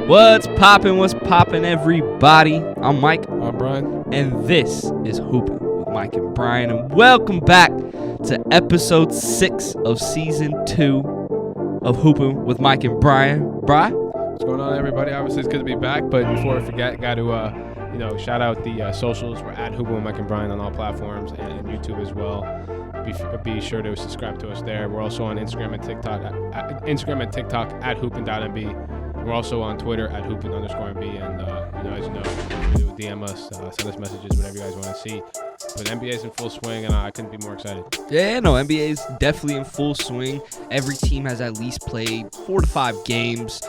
What's poppin', everybody? I'm Mike. I'm Brian. And this is Hoopin with Mike and Brian. And welcome back to episode 6 of season 2 of Hoopin with Mike and Brian. Brian? What's going on, everybody? Obviously, it's good to be back. But before I forget, got to shout out the socials. We're at Hoopin with Mike and Brian on all platforms and YouTube as well. Be sure to subscribe to us there. We're also on Instagram and TikTok at hoopin.mb. We're also on Twitter at hoopin_mb. And as you know, DM us, send us messages, whatever you guys want to see. But NBA is in full swing, and I couldn't be more excited. Yeah, no, NBA is definitely in full swing. Every team has at least played 4 to 5 games.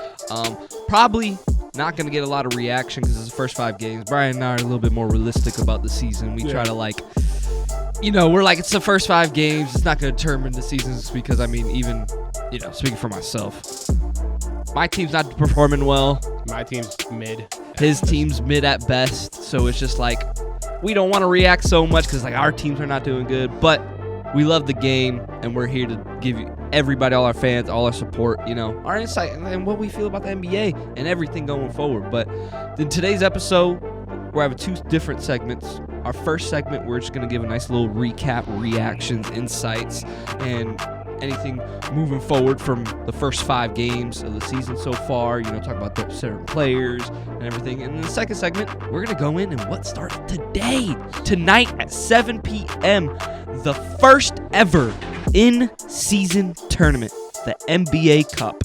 Probably not going to get a lot of reaction because it's the first 5 games. Brian and I are a little bit more realistic about the season. We try to we're like, it's the first 5 games. It's not going to determine the seasons because, even, speaking for myself, my team's not performing well. My team's mid. His team's mid at best. So it's just like, we don't want to react so much because our teams are not doing good. But we love the game, and we're here to give you everybody, all our fans, all our support, our insight and what we feel about the NBA and everything going forward. But in today's episode, we're having 2 different segments. Our first segment, we're just going to give a nice little recap, reactions, insights, and anything moving forward from the first 5 games of the season so far. Talk about the certain players and everything. And in the second segment, we're going to go in and what starts tonight at 7 p.m., the first ever in-season tournament, the NBA Cup.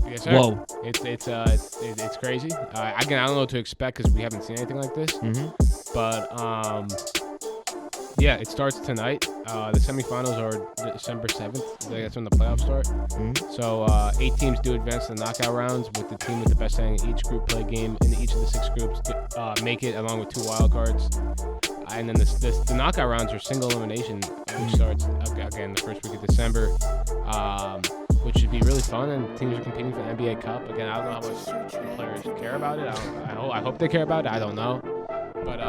Yes, sir. Whoa. It's crazy. I don't know what to expect because we haven't seen anything like this. Mm-hmm. But it starts tonight. The semifinals are December 7th. That's when the playoffs start. Mm-hmm. So 8 teams do advance to the knockout rounds, with the team with the best standing in each group play game in each of the 6 groups to make it, along with 2 wild cards. And then the knockout rounds are single elimination, which starts again the first week of December. Which should be really fun, and teams are competing for the NBA Cup. Again, I don't know how much the players care about it. I hope they care about it. I don't know. But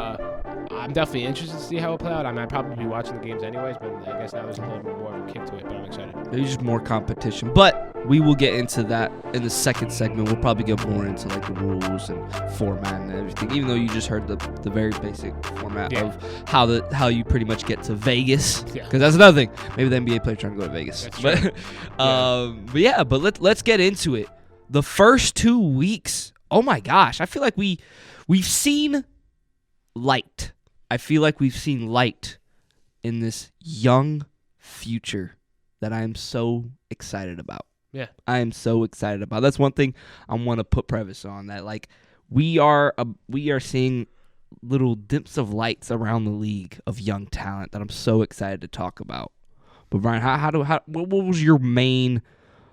I'm definitely interested to see how it play out. I'd probably be watching the games anyways, but I guess now there's a little bit more of a kick to it, but I'm excited. There's just more competition. But we will get into that in the second segment. We'll probably get more into the rules and format and everything, even though you just heard the very basic format of how you pretty much get to Vegas. Because that's another thing. Maybe the NBA player trying to go to Vegas. That's true. But let's get into it. The first 2 weeks, oh my gosh, I feel like we've seen light. I feel like we've seen light in this young future that I am so excited about. Yeah. I am so excited about. That's one thing I want to put preface on, that we are seeing little dips of lights around the league of young talent that I'm so excited to talk about. But Brian, what was your main,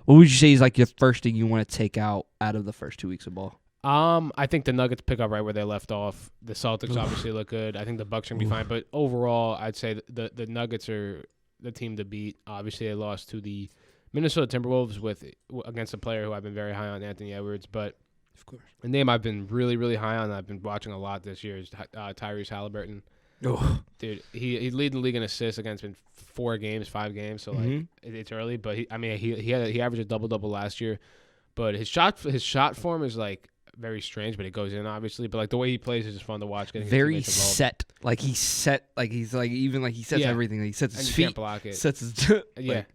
what would you say is your first thing you want to take out of the first 2 weeks of ball? I think the Nuggets pick up right where they left off. The Celtics obviously look good. I think the Bucks are going to be fine. But overall, I'd say the Nuggets are the team to beat. Obviously, they lost to the Minnesota Timberwolves against a player who I've been very high on, Anthony Edwards. But of course, the name I've been really, really high on, I've been watching a lot this year, is Tyrese Halliburton. Oh. Dude, he's leading the league in assists against 5 games. So it's early, but he averaged a double-double last year. But his shot form is very strange, but it goes in obviously. But the way he plays is just fun to watch. Very set, he sets everything. He sets his feet. You can't block it. Sets his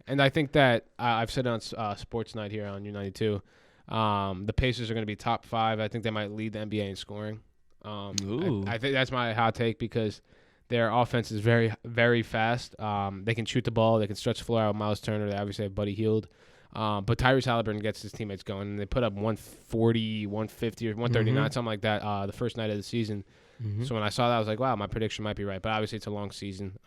And I think that I've said it on Sports Night here on U92. The Pacers are going to be top 5. I think they might lead the NBA in scoring. I think that's my hot take because their offense is very, very fast. They can shoot the ball. They can stretch the floor out with Miles Turner. They obviously have Buddy Hield. But Tyrese Halliburton gets his teammates going, and they put up 140, 150, or 139, something like that, the first night of the season. Mm-hmm. So when I saw that, I was like, wow, my prediction might be right. But obviously, it's a long season.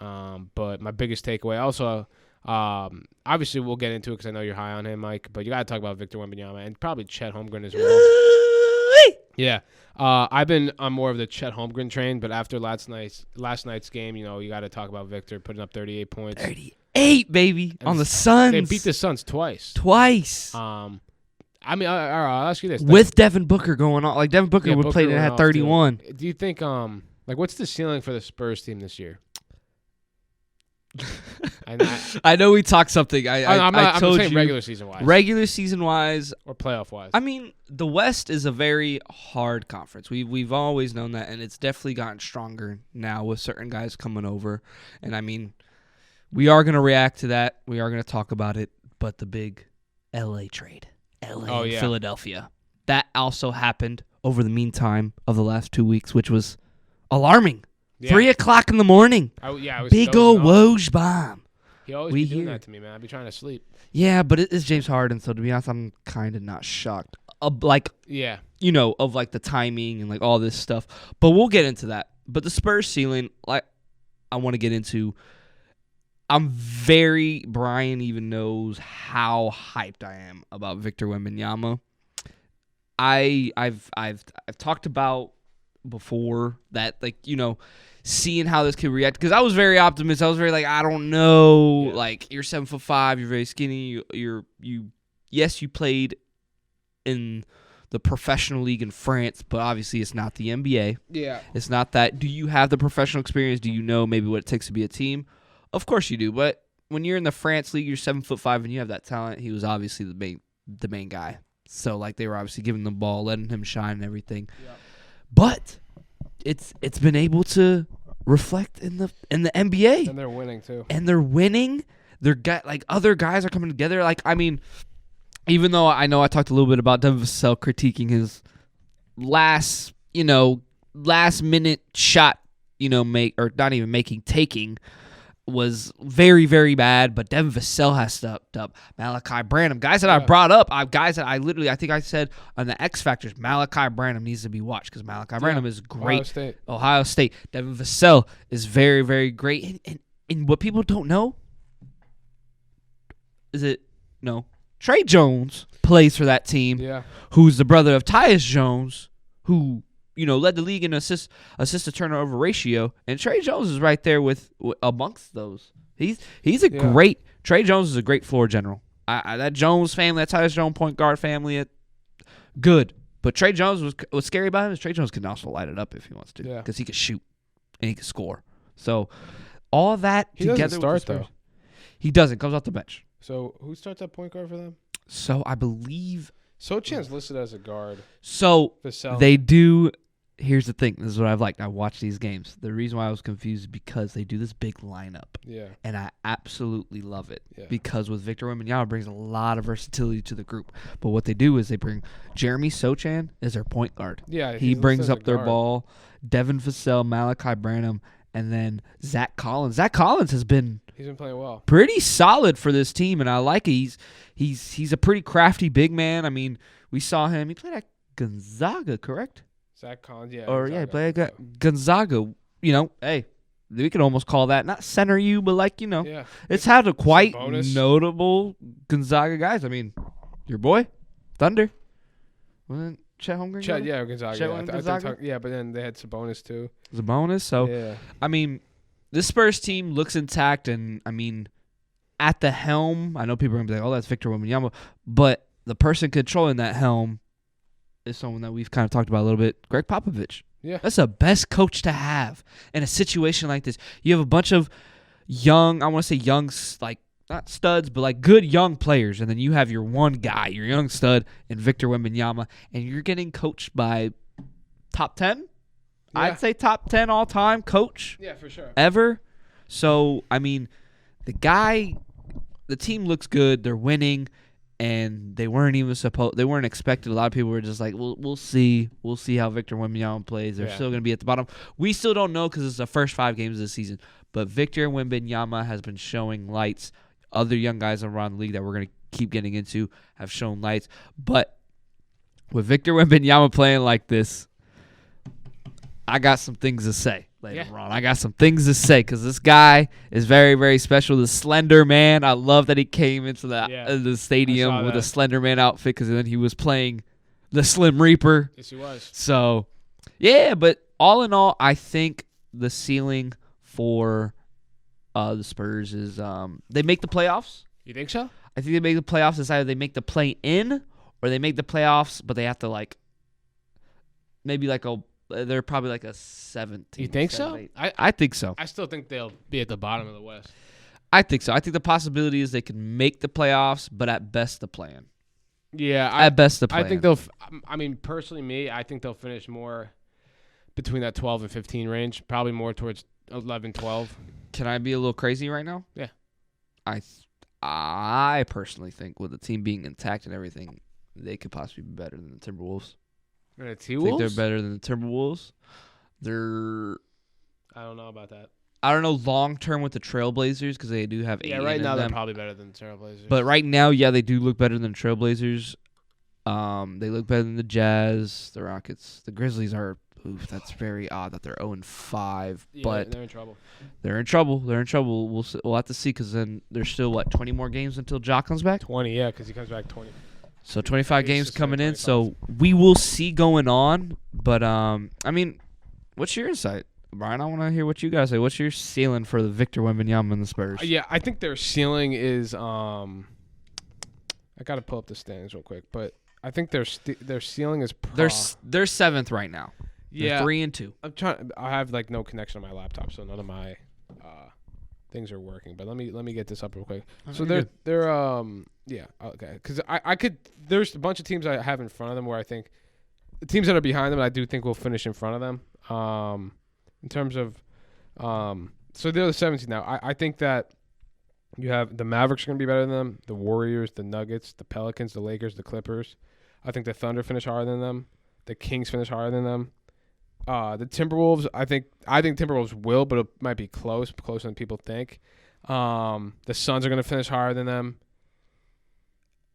But my biggest takeaway also, obviously, we'll get into it because I know you're high on him, Mike. But you got to talk about Victor Wembanyama and probably Chet Holmgren as well. Yeah. I'm more of the Chet Holmgren train, but after last night's game, you got to talk about Victor putting up 38 points. 38, baby, on the Suns. They beat the Suns twice. I'll ask you this. With Devin Booker going on. Devin Booker would play and had 31. Do you think, what's the ceiling for the Spurs team this year? I know we talked something. I'm told saying you regular season wise. Regular season wise or playoff wise. I mean, the West is a very hard conference. We've always known that, and it's definitely gotten stronger now with certain guys coming over. And I mean, we are going to react to that. We are going to talk about it. But the big LA trade, Philadelphia, that also happened over the meantime of the last 2 weeks, which was alarming. 3 o'clock in the morning. Big old Woj bomb. He always be doing that to me, man. I'd be trying to sleep. Yeah, but it is James Harden, so to be honest, I'm kind of not shocked. Of like the timing and like all this stuff. But we'll get into that. But the Spurs ceiling, like I want to get into. Brian even knows how hyped I am about Victor Wembanyama. I've talked about before that, like, seeing how this kid react, because I was very optimistic. I was very like, I don't know, like, you're 7'5", you're very skinny, you played in the professional league in France, but obviously it's not the NBA. Yeah, it's not that. Do you have the professional experience? Do you know maybe what it takes to be a team? Of course you do, but when you're in the France league, you're 7'5", and you have that talent. He was obviously the main guy. So like they were obviously giving him the ball, letting him shine and everything. Yeah. But it's been able to reflect in the NBA. And they're winning too. And they're winning. Other guys are coming together. Like, I mean, even though I know I talked a little bit about Devin Vassell critiquing his last minute shot, taking was very, very bad, but Devin Vassell has stepped up. Malachi Branham, guys that I brought up, guys that I think I said on the X Factors, Malachi Branham needs to be watched because Malachi Branham is great. Ohio State. Devin Vassell is very, very great. And what people don't know Trey Jones plays for that team, who's the brother of Tyus Jones, who led the league in assist to turnover ratio, and Trey Jones is right there with amongst those. He's a great. Trey Jones is a great floor general. That Jones family, that Tyus Jones point guard family, good. But Trey Jones what's scary about him is Trey Jones can also light it up if he wants to, because he can shoot and he can score. So all that he together. Doesn't start though. He doesn't. Comes off the bench. So who starts at point guard for them? So I believe Sochan's listed as a guard. So Vassell. They do. Here's the thing. This is what I've liked. I watched these games. The reason why I was confused is because they do this big lineup. Yeah. And I absolutely love it. Yeah. Because with Victor Wembanyama brings a lot of versatility to the group. But what they do is they bring Jeremy Sochan as their point guard. Yeah. He brings up their ball. Devin Vassell, Malachi Branham, and then Zach Collins. Zach Collins he's been playing well. Pretty solid for this team, and I like it. He's a pretty crafty big man. I mean, we saw him. He played at Gonzaga, correct? Zach Collins, yeah. He played at Gonzaga. Hey, we could almost call that not center you, but it's had a quite notable Gonzaga guys. I mean, your boy, Thunder. Wasn't Chet Holmgren? Yeah, Gonzaga. Gonzaga? But then they had Sabonis too. So, I mean, this Spurs team looks intact, and I mean, at the helm, I know people are going to be like, oh, that's Victor Wembanyama, but the person controlling that helm is someone that we've kind of talked about a little bit, Greg Popovich. Yeah. That's the best coach to have in a situation like this. You have a bunch of young, I want to say young, like, not studs, but like good young players, and then you have your one guy, your young stud, in Victor Wembanyama, and you're getting coached by top 10? Yeah. I'd say top 10 all-time coach. Yeah, for sure. Ever. So, I mean, the team looks good. They're winning, and they weren't expected. A lot of people were just like, we'll see. We'll see how Victor Wembanyama plays. They're still going to be at the bottom. We still don't know because it's the first 5 games of the season. But Victor Wembanyama has been showing lights. Other young guys around the league that we're going to keep getting into have shown lights. But with Victor Wembanyama playing like this, I got some things to say later on. I got some things to say because this guy is very, very special. The Slender Man. I love that he came into the stadium with a Slender Man outfit because then he was playing the Slim Reaper. Yes, he was. So, yeah, but all in all, I think the ceiling for the Spurs is they make the playoffs. You think so? I think they make the playoffs. It's either they make the play-in or they make the playoffs, but they have to they're probably like a 17. You think so? 8. I think so. I still think they'll be at the bottom of the West. I think so. I think the possibility is they can make the playoffs, but at best the plan. Yeah, at best the plan. I think they'll. I mean, personally, I think they'll finish more between that 12 and 15 range. Probably more towards 11, 12. Can I be a little crazy right now? Yeah. I personally think with the team being intact and everything, they could possibly be better than the Timberwolves. The T-Wolves? I think they're better than the Timberwolves. I don't know about that. I don't know long term with the Trailblazers because they do have 8 right now they're probably better than the Trailblazers. But right now, yeah, they do look better than the Trailblazers. They look better than the Jazz, the Rockets. The Grizzlies are, that's very odd that they're 0-5. Yeah, but they're in trouble. They're in trouble. We'll have to see because then there's still, 20 more games until Ja comes back? 20, yeah, because he comes back 20. So 25 games coming in. So we will see going on. But, I mean, what's your insight? Brian, I want to hear what you guys say. What's your ceiling for the Victor Wembanyama and the Spurs? Yeah, I think their ceiling is I got to pull up the standings real quick, but I think their ceiling is they're 7th right now. Yeah, they're 3-2. I have no connection on my laptop, so none of my things are working. But let me get this up real quick. So they're yeah, okay, because I could. There's a bunch of teams I have in front of them where I think the teams that are behind them I do think will finish in front of them. In terms of, so they're the 17th now. I think that you have the Mavericks are going to be better than them, the Warriors, the Nuggets, the Pelicans, the Lakers, the Clippers. I think the Thunder finish higher than them. The Kings finish higher than them. The Timberwolves, I think Timberwolves will, but it might be closer than people think. The Suns are going to finish higher than them.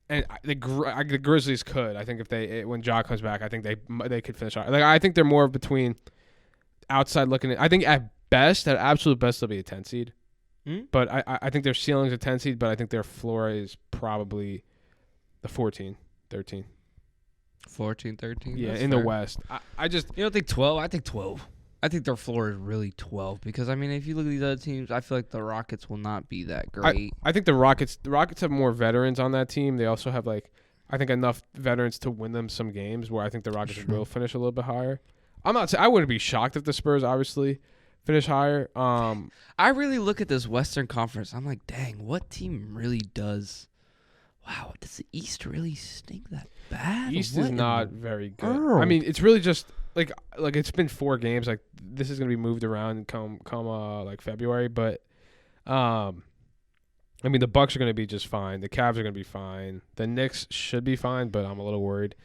And the Grizzlies could. I think when Ja comes back, I think they could finish higher. I think they're more between. Outside looking at, I think at absolute best, they'll be a 10 seed. But I think their ceiling's a 10 seed, but I think their floor is probably the 14, 13. 14, 13? Yeah, That's in fair. the West. I just... You don't think 12? I think 12. I think their floor is really 12 because, I mean, if you look at these other teams, I feel like the Rockets will not be that great. I think the Rockets have more veterans on that team. They also have, I think enough veterans to win them some games where I think the Rockets will finish a little bit higher. I wouldn't be shocked if the Spurs obviously finish higher. I really look at this Western Conference. I'm like, dang, what team really does? Wow, does the East really stink that bad? East is not very good. I mean, it's really just like it's been 4 games. Like this is gonna be moved around come February, but I mean the Bucks are gonna be just fine. The Cavs are gonna be fine. The Knicks should be fine, but I'm a little worried.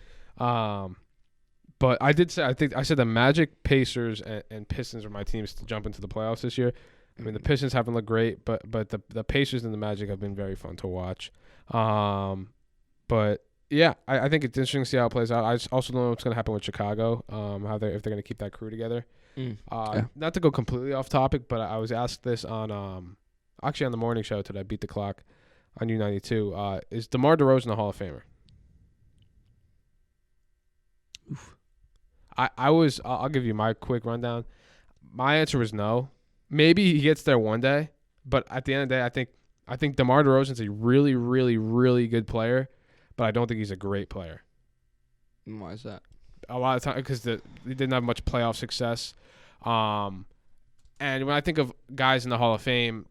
But I said the Magic, Pacers, and Pistons are my teams to jump into the playoffs this year. I mean, the Pistons haven't looked great, but the Pacers and the Magic have been very fun to watch. But yeah, I think it's interesting to see how it plays out. I also don't know what's going to happen with Chicago, if they're going to keep that crew together. Not to go completely off topic, but I was asked this on actually on the morning show today, Beat the Clock on U92. Is DeMar DeRozan a Hall of Famer? Oof. I'll give you my quick rundown. My answer was no. Maybe he gets there one day, but at the end of the day, I think DeMar DeRozan's a really, really, really good player, but I don't think he's a great player. Why is that? A lot of time because they didn't have much playoff success. And when I think of guys in the Hall of Fame,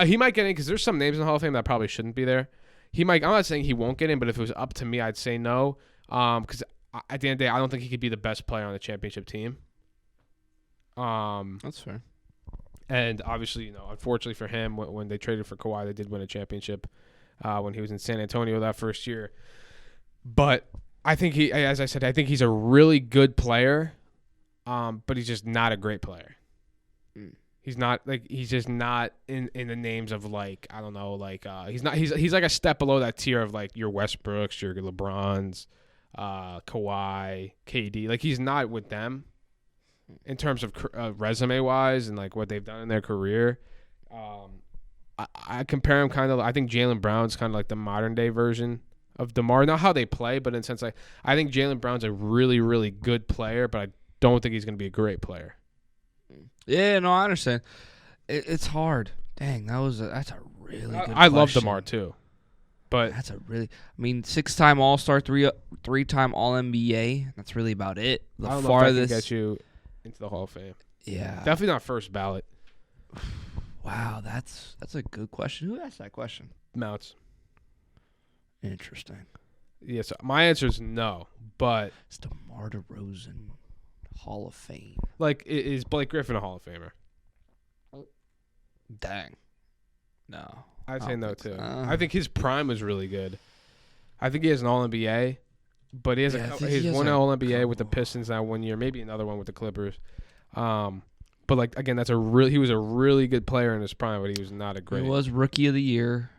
he might get in because there's some names in the Hall of Fame that probably shouldn't be there. He might. I'm not saying he won't get in, but if it was up to me, I'd say no. Because at the end of the day, I don't think he could be the best player on the championship team. That's fair. And obviously, unfortunately for him, when they traded for Kawhi, they did win a championship when he was in San Antonio that first year. But I think as I said, I think he's a really good player, but he's just not a great player. He's not he's just not in the names of I don't know, he's not he's like a step below that tier of your Westbrooks, your LeBrons, Kawhi, KD. He's not with them in terms of resume wise and what they've done in their career. I compare him I think Jaylen Brown's kind of the modern day version of DeMar. Not how they play, but in a sense I think Jaylen Brown's a really, really good player, but I don't think he's going to be a great player. Yeah, no, I understand. It's hard. Dang, that's a really good question. I love DeMar too. But that's a really, 6-time All-Star, 3-time All-NBA. That's really about it. I don't know if that can get you into the Hall of Fame. Yeah. Definitely not first ballot. Wow, that's a good question. Who asked that question? Mounts. Interesting. Yes, my answer is no, but It's DeMar DeRozan, Hall of Fame. like, is Blake Griffin a Hall of Famer? Dang. No. I'd I say don't no think too. so. I think his prime was really good. I think he has an All NBA, but he has he's one All NBA with the Pistons that 1 year, maybe another one with the Clippers. But like again, he was a really good player in his prime, but he was not a great. He was Rookie of the Year,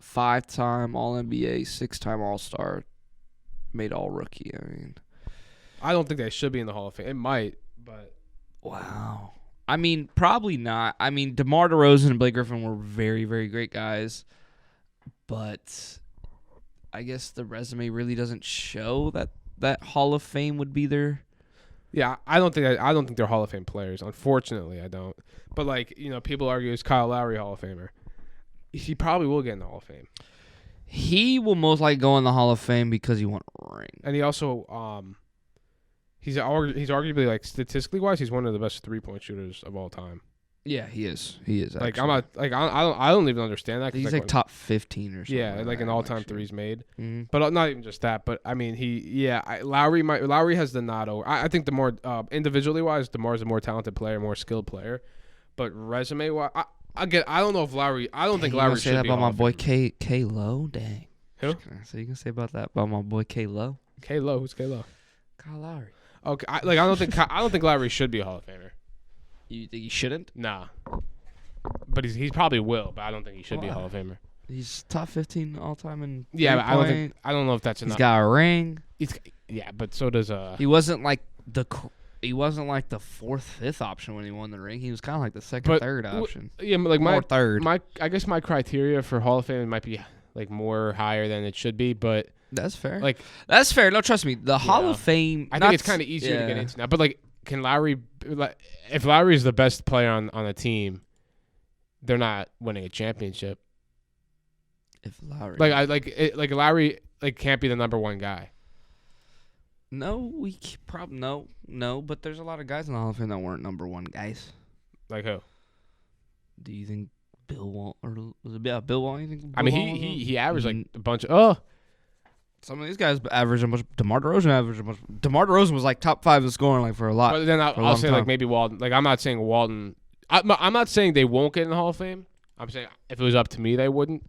5-time All NBA, 6-time All Star, made All Rookie. I mean, I don't think they should be in the Hall of Fame. It might, but wow. I mean, probably not. I mean, DeMar DeRozan and Blake Griffin were very, very great guys, but I guess the resume really doesn't show that Hall of Fame would be there. yeah, I don't think they're Hall of Fame players. Unfortunately, I don't. But like people argue is Kyle Lowry Hall of Famer. He probably will get in the Hall of Fame. He will most likely go in the Hall of Fame because he won a ring. And he also he's arguably like statistically wise, he's one of the best 3-point shooters of all time. Yeah, he is. He is. Like actually. I don't even understand that. He's like top 15 or something. Yeah, like an all-time actually. threes made. Mm-hmm. But not even just that. But I mean, Lowry has the nod over. I think the more individually wise, DeMar's a more talented player, more skilled player. But resume wise, I don't know if Lowry. I don't think Lowry should be. Say that about my boy K Lo. Dang. Who? So you can say about that about my boy K Lo. K Lo. Who's K Lo? Kyle Lowry. Okay, I don't think Lowry should be a Hall of Famer. You think he shouldn't? Nah. But he probably will, but I don't think he should be a Hall of Famer. He's top 15 all time in. Yeah, but I don't know if that's enough. He's got a ring. Yeah, but so does He wasn't like the fourth, fifth option when he won the ring. He was kind of like the second, third option. Yeah, but like third. I guess my criteria for Hall of Fame might be like more higher than it should be, but that's fair. Like that's fair. No, trust me. The Hall of Fame. I think it's kind of easier to get into now. But like, can Lowry? If Lowry is the best player on a team, they're not winning a championship. If Lowry, Lowry can't be the number one guy. No, we probably no. But there's a lot of guys in the Hall of Fame that weren't number one guys. Like who? Do you think Bill Walton or was it Bill Walton? You think I mean, he averaged like a bunch of some of these guys averaged a bunch. DeMar DeRozan averaged a bunch. DeMar DeRozan was like top 5 in scoring like for a lot. But then I'll say like maybe Walton. Like I'm not saying Walton. I'm not saying they won't get in the Hall of Fame. I'm saying if it was up to me, they wouldn't.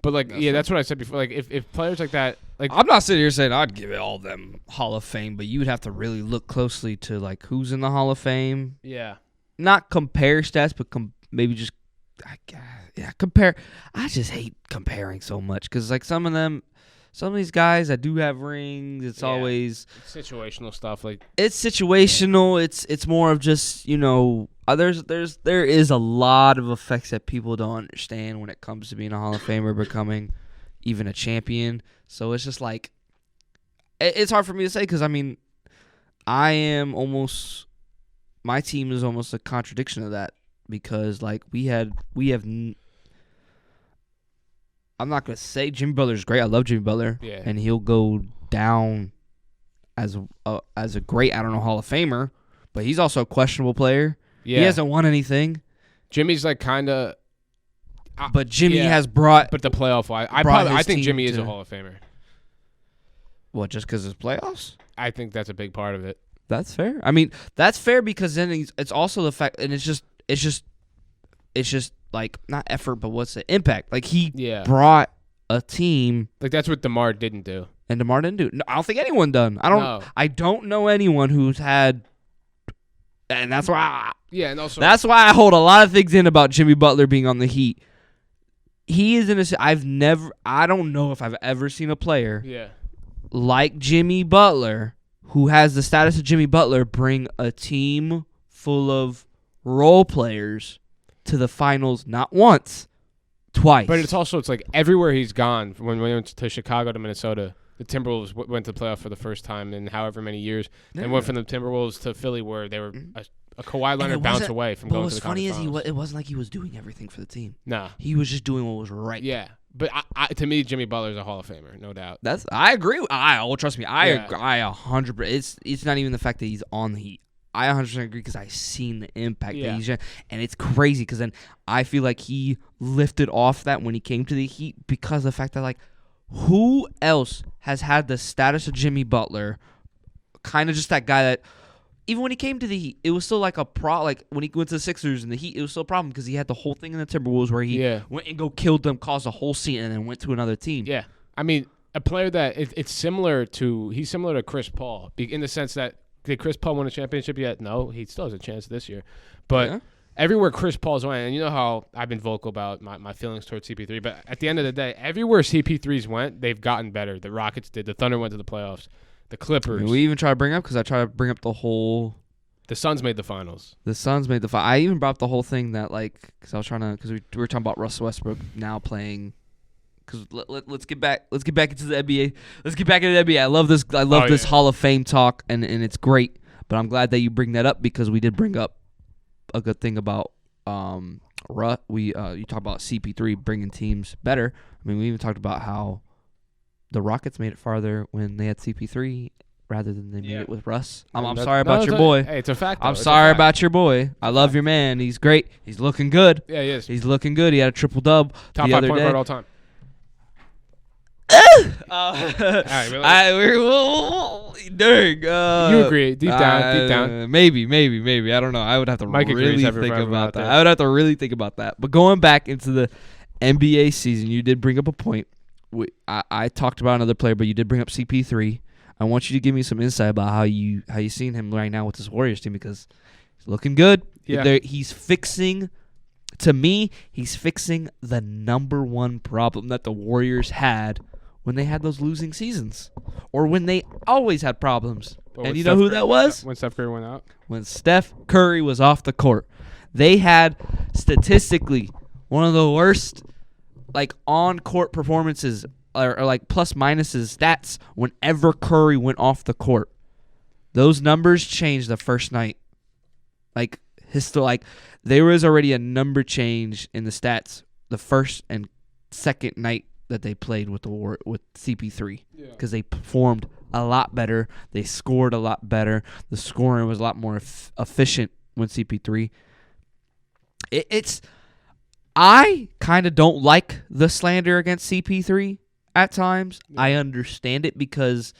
But like that's what I said before. Like if players like that, like I'm not sitting here saying I'd give it all them Hall of Fame, but you would have to really look closely to like who's in the Hall of Fame. Yeah. Not compare stats, but maybe just compare. I just hate comparing so much because like some of these guys that do have rings, it's always situational stuff. Like it's situational. It's more of just there is a lot of effects that people don't understand when it comes to being a Hall of Famer, becoming even a champion. So it's just like it's hard for me to say because I mean my team is almost a contradiction of that because like we have. I'm not gonna say Jimmy Butler's great. I love Jimmy Butler, and he'll go down as a great, I don't know, Hall of Famer, but he's also a questionable player. Yeah. He hasn't won anything. Jimmy's like kind of, but Jimmy has brought. But the playoff wise, I think Jimmy is a Hall of Famer. What? Just because it's playoffs? I think that's a big part of it. That's fair. I mean, that's fair because then it's also the fact, and it's just like not effort, but what's the impact? Like he brought a team. Like that's what DeMar didn't do. And DeMar didn't do. No, I don't think anyone done. I don't know anyone who's had. And that's why. And also that's why I hold a lot of things in about Jimmy Butler being on the Heat. He is in a. I don't know if I've ever seen a player. Like Jimmy Butler, who has the status of Jimmy Butler, bring a team full of role players to the finals not once, twice. But it's like everywhere he's gone, when we went to Chicago to Minnesota, the Timberwolves went to the playoff for the first time in however many years, and went from the Timberwolves to Philly where they were a Kawhi Leonard bounce away from going to the conference finals. What's funny is it wasn't like he was doing everything for the team. Nah. He was just doing what was right. Yeah. But to me, Jimmy Butler's a Hall of Famer, no doubt. I agree. Trust me. I agree. 100%. It's not even the fact that he's on the Heat. I 100% agree because I seen the impact that he's, and it's crazy because then I feel like he lifted off that when he came to the Heat because of the fact that like who else has had the status of Jimmy Butler, kind of just that guy that even when he came to the Heat, it was still like like when he went to the Sixers and the Heat, it was still a problem because he had the whole thing in the Timberwolves where he went and killed them, caused a whole scene, and then went to another team. Yeah, I mean a player that he's similar to Chris Paul in the sense that. Did Chris Paul win a championship yet? No, he still has a chance this year. But everywhere Chris Paul's went, and you know how I've been vocal about my feelings towards CP3, but at the end of the day, everywhere CP3's went, they've gotten better. The Rockets did. The Thunder went to the playoffs. The Clippers. We even try to bring up, because I try to bring up the whole... The Suns made the finals. I even brought up the whole thing that, like, because we were talking about Russell Westbrook now playing... Because let's get back into the NBA. Let's get back into the NBA. I love this Hall of Fame talk, and it's great. But I'm glad that you bring that up because we did bring up a good thing about you talk about CP3 bringing teams better. I mean, we even talked about how the Rockets made it farther when they had CP3 rather than they made it with Russ. I'm sorry about your boy. Hey, it's a fact. I'm sorry about your boy. I love your man. He's great. He's looking good. Yeah, he is. He's looking good. He had a triple-double Top the 5 other point day. guard all time. All right, you agree? Deep down. Maybe. I don't know. I would have to Mike really think about that. I would have to really think about that. But going back into the NBA season, you did bring up a point. I talked about another player, but you did bring up CP3. I want you to give me some insight about how you seen him right now with this Warriors team because he's looking good. Yeah. He's fixing. To me, he's fixing the number one problem that the Warriors had when they had those losing seasons or when they always had problems. And you know who that was? When Steph Curry went out. When Steph Curry was off the court. They had statistically one of the worst like on-court performances or like plus-minuses stats whenever Curry went off the court. Those numbers changed the first night. There was already a number change in the stats the first and second night that they played with CP3 because they performed a lot better. They scored a lot better. The scoring was a lot more efficient when CP3. I kind of don't like the slander against CP3 at times. Yeah. I understand it because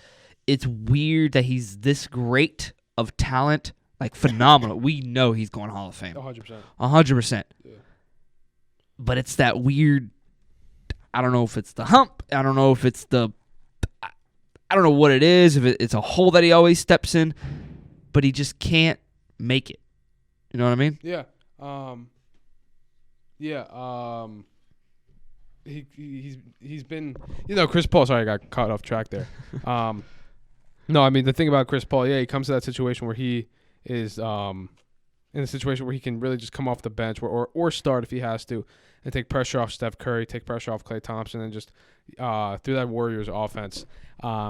it's weird that he's this great of talent. Like, phenomenal. We know he's going Hall of Fame. 100%. 100%. Yeah. But it's that weird, I don't know if it's the hump. I don't know if it's I don't know what it is. If it's a hole that he always steps in. But he just can't make it. You know what I mean? Yeah. He's been, Chris Paul, sorry, I got caught off track there. No, I mean, the thing about Chris Paul, he comes to that situation where he is in a situation where he can really just come off the bench or start if he has to and take pressure off Steph Curry, take pressure off Klay Thompson, and just through that Warriors offense.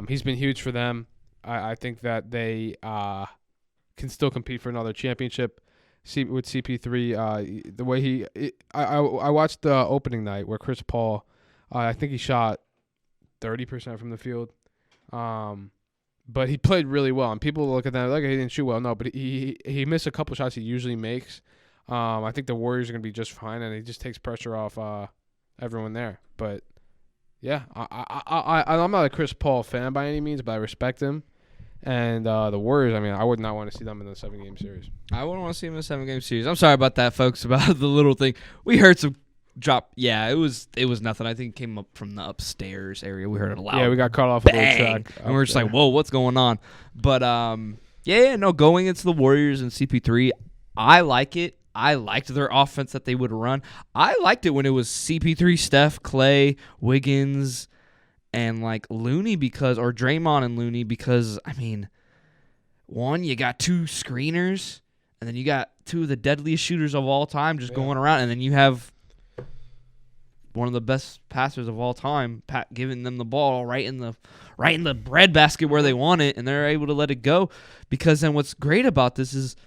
He's been huge for them. I think that they can still compete for another championship with CP3. The way I watched the opening night where Chris Paul, I think he shot 30% from the field. But he played really well, and people look at that like he didn't shoot well. No, but he missed a couple shots he usually makes. I think the Warriors are going to be just fine, and he just takes pressure off everyone there. But, yeah, I'm not a Chris Paul fan by any means, but I respect him. And the Warriors, I mean, I would not want to see them in the 7-game series. I wouldn't want to see them in the 7-game series. I'm sorry about that, folks, about the little thing. We heard some drop. Yeah, it was nothing. I think it came up from the upstairs area. We heard a loud. Yeah, we got cut off a little track. And we're just like, whoa, what's going on? But going into the Warriors and CP3, I like it. I liked their offense that they would run. I liked it when it was CP3, Steph, Klay, Wiggins, and like Looney or Draymond and Looney because, I mean, one, you got two screeners, and then you got two of the deadliest shooters of all time just going around, and then you have one of the best passers of all time, giving them the ball right in the breadbasket where they want it, and they're able to let it go. Because then what's great about this is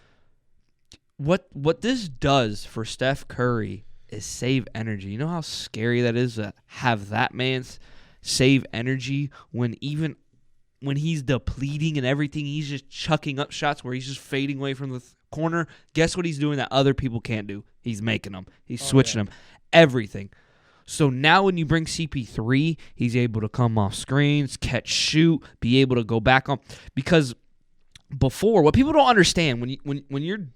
what this does for Steph Curry is save energy. You know how scary that is to have that man save energy when even when he's depleting and everything, he's just chucking up shots where he's just fading away from the corner. Guess what he's doing that other people can't do? He's making them. He's switching them. Everything. So now when you bring CP3, he's able to come off screens, catch, shoot, be able to go back on. Because before, what people don't understand, when you're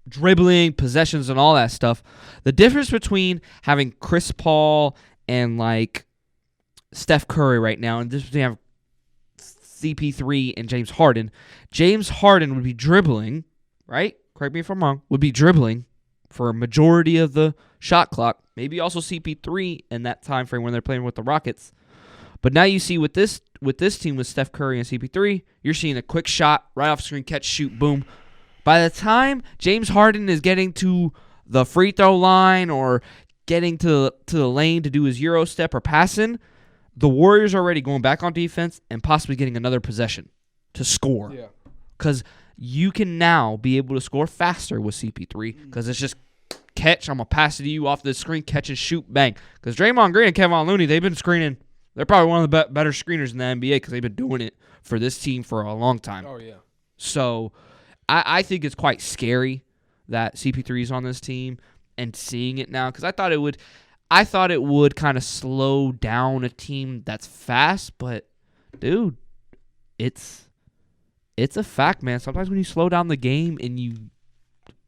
dribbling, possessions, and all that stuff, the difference between having Chris Paul and like Steph Curry right now, and this between having CP3 and James Harden would be dribbling, right? Correct me if I'm wrong, would be dribbling for a majority of the shot clock. Maybe also CP3 in that time frame when they're playing with the Rockets. But now you see with this team with Steph Curry and CP3, you're seeing a quick shot, right off screen, catch, shoot, boom. By the time James Harden is getting to the free throw line or getting to the lane to do his Euro step or passing, the Warriors are already going back on defense and possibly getting another possession to score. Yeah. Because you can now be able to score faster with CP3 because it's just catch, I'm going to pass it to you off the screen, catch and shoot, bang. Because Draymond Green and Kevin Looney, they've been screening. They're probably one of the better screeners in the NBA because they've been doing it for this team for a long time. Oh, yeah. So I think it's quite scary that CP3 is on this team and seeing it now because I thought it would kind of slow down a team that's fast, but dude, it's a fact, man. Sometimes when you slow down the game and you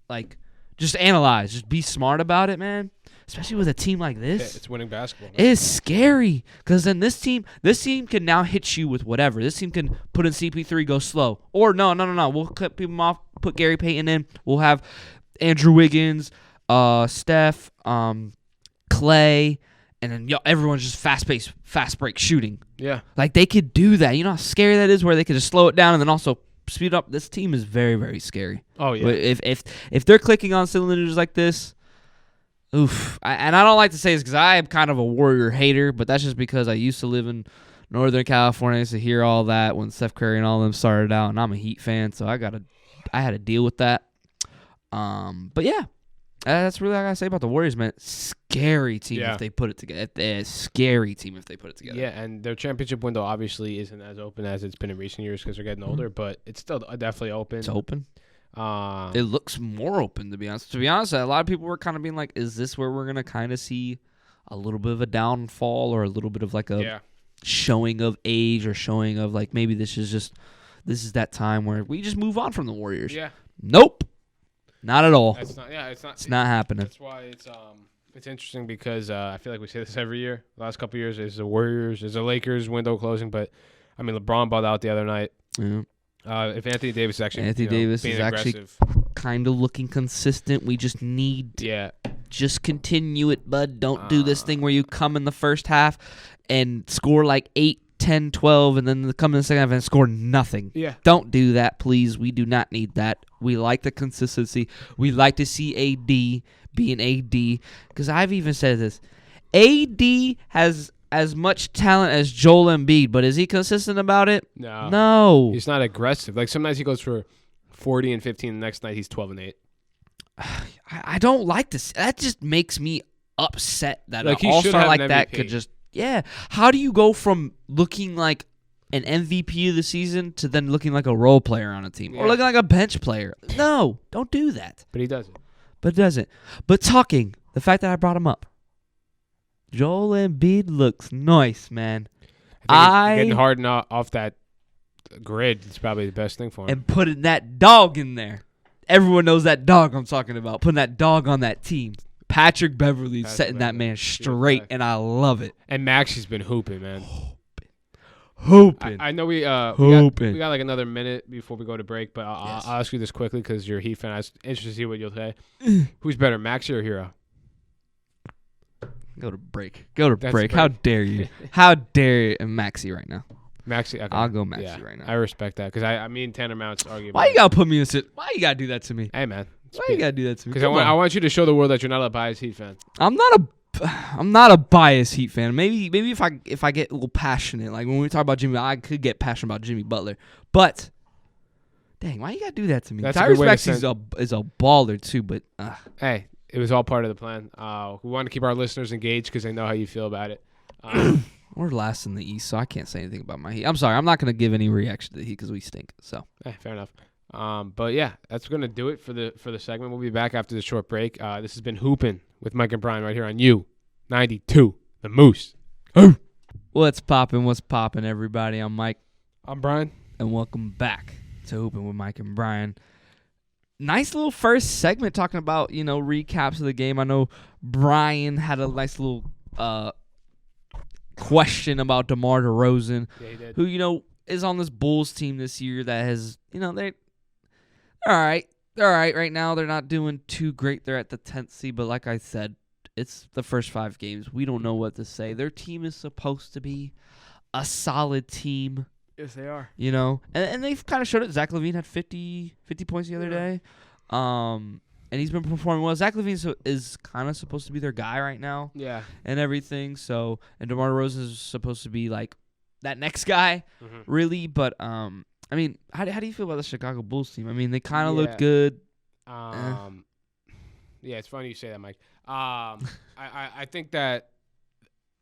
like just analyze, just be smart about it, man. Especially with a team like this, it's winning basketball. Man. It is scary because then this team can now hit you with whatever. This team can put in CP3, go slow, or no. We'll cut people off, put Gary Payton in. We'll have Andrew Wiggins, Steph, Clay, and then everyone's just fast-paced, fast break shooting. Yeah. Like they could do that. You know how scary that is where they could just slow it down and then also speed up. This team is very, very scary. Oh, yeah. If they're clicking on cylinders like this, oof. And I don't like to say this because I am kind of a Warrior hater, but that's just because I used to live in Northern California. I used to hear all that when Steph Curry and all them started out, and I'm a Heat fan, so I had to deal with that. But yeah. That's really all I gotta say about the Warriors, man. Scary team if they put it together. Scary team if they put it together. Yeah, and their championship window obviously isn't as open as it's been in recent years because they're getting older, but it's still definitely open. It's open. It looks more open, to be honest. To be honest, a lot of people were kind of being like, is this where we're gonna kind of see a little bit of a downfall or a little bit of like a showing of age or showing of like maybe this is that time where we just move on from the Warriors? Yeah. Nope. Not at all. It's not. It's not happening. That's why it's interesting because I feel like we say this every year. The last couple of years is the Warriors, is the Lakers window closing, but I mean LeBron balled out the other night. Yeah. If Anthony Davis actually being aggressive, kind of looking consistent. We just need just continue it, bud. Don't do this thing where you come in the first half and score like 8, 10, 12, and then come in the second half and score nothing. Yeah. Don't do that, please. We do not need that. We like the consistency. We like to see AD be an AD. Because I've even said this. AD has as much talent as Joel Embiid, but is he consistent about it? No. He's not aggressive. Like sometimes he goes for 40 and 15. The next night he's 12 and 8. I don't like this. That just makes me upset that like an all-star like that could just... Yeah. How do you go from looking like an MVP of the season to then looking like a role player on a team or looking like a bench player? No, don't do that. But he doesn't. But talking, the fact that I brought him up, Joel Embiid looks nice, man. I think getting Harden off that grid is probably the best thing for him. And putting that dog in there. Everyone knows that dog I'm talking about. Putting that dog on that team. Patrick Beverley setting that man straight, and I love it. And Maxi's been hooping, man. Hooping. I know we got like another minute before we go to break, but I'll ask you this quickly because you're a Heat fan. I was interested to see what you'll say. Who's better, Maxi or Hero? Go to break. How dare you? How dare you? Maxi right now. Maxi. Okay. I'll go Maxi right now. I respect that because I mean Tanner Mounts argue. Why you gotta put me in sit? Why you gotta do that to me? Hey man. Why you gotta do that to me? Because I want you to show the world that you're not a biased Heat fan. I'm not a biased Heat fan. Maybe if I get a little passionate, like when we talk about Jimmy, I could get passionate about Jimmy Butler. But dang, why you gotta do that to me? Tyrese Maxey is a baller too. But hey, it was all part of the plan. We want to keep our listeners engaged because they know how you feel about it. We're last in the East, so I can't say anything about my Heat. I'm sorry. I'm not going to give any reaction to the Heat because we stink. So fair enough. But yeah, that's going to do it for the segment. We'll be back after the short break. This has been Hoopin' with Mike and Brian right here on U92, the Moose. What's poppin'? What's poppin', everybody? I'm Mike. I'm Brian. And welcome back to Hoopin' with Mike and Brian. Nice little first segment talking about, recaps of the game. I know Brian had a nice little question about DeMar DeRozan, who, is on this Bulls team this year that has, they're all right. They're all right right now. They're not doing too great. They're at the 10th seed, but like I said, it's the first 5 games. We don't know what to say. Their team is supposed to be a solid team. Yes, they are. And they've kind of showed it. Zach LaVine had 50 points the other day. And he's been performing well. Zach LaVine is kind of supposed to be their guy right now. Yeah. And everything. So, and DeMar DeRozan is supposed to be like that next guy, really. But, how do you feel about the Chicago Bulls team? I mean, they kind of look good. Yeah, it's funny you say that, Mike. I think that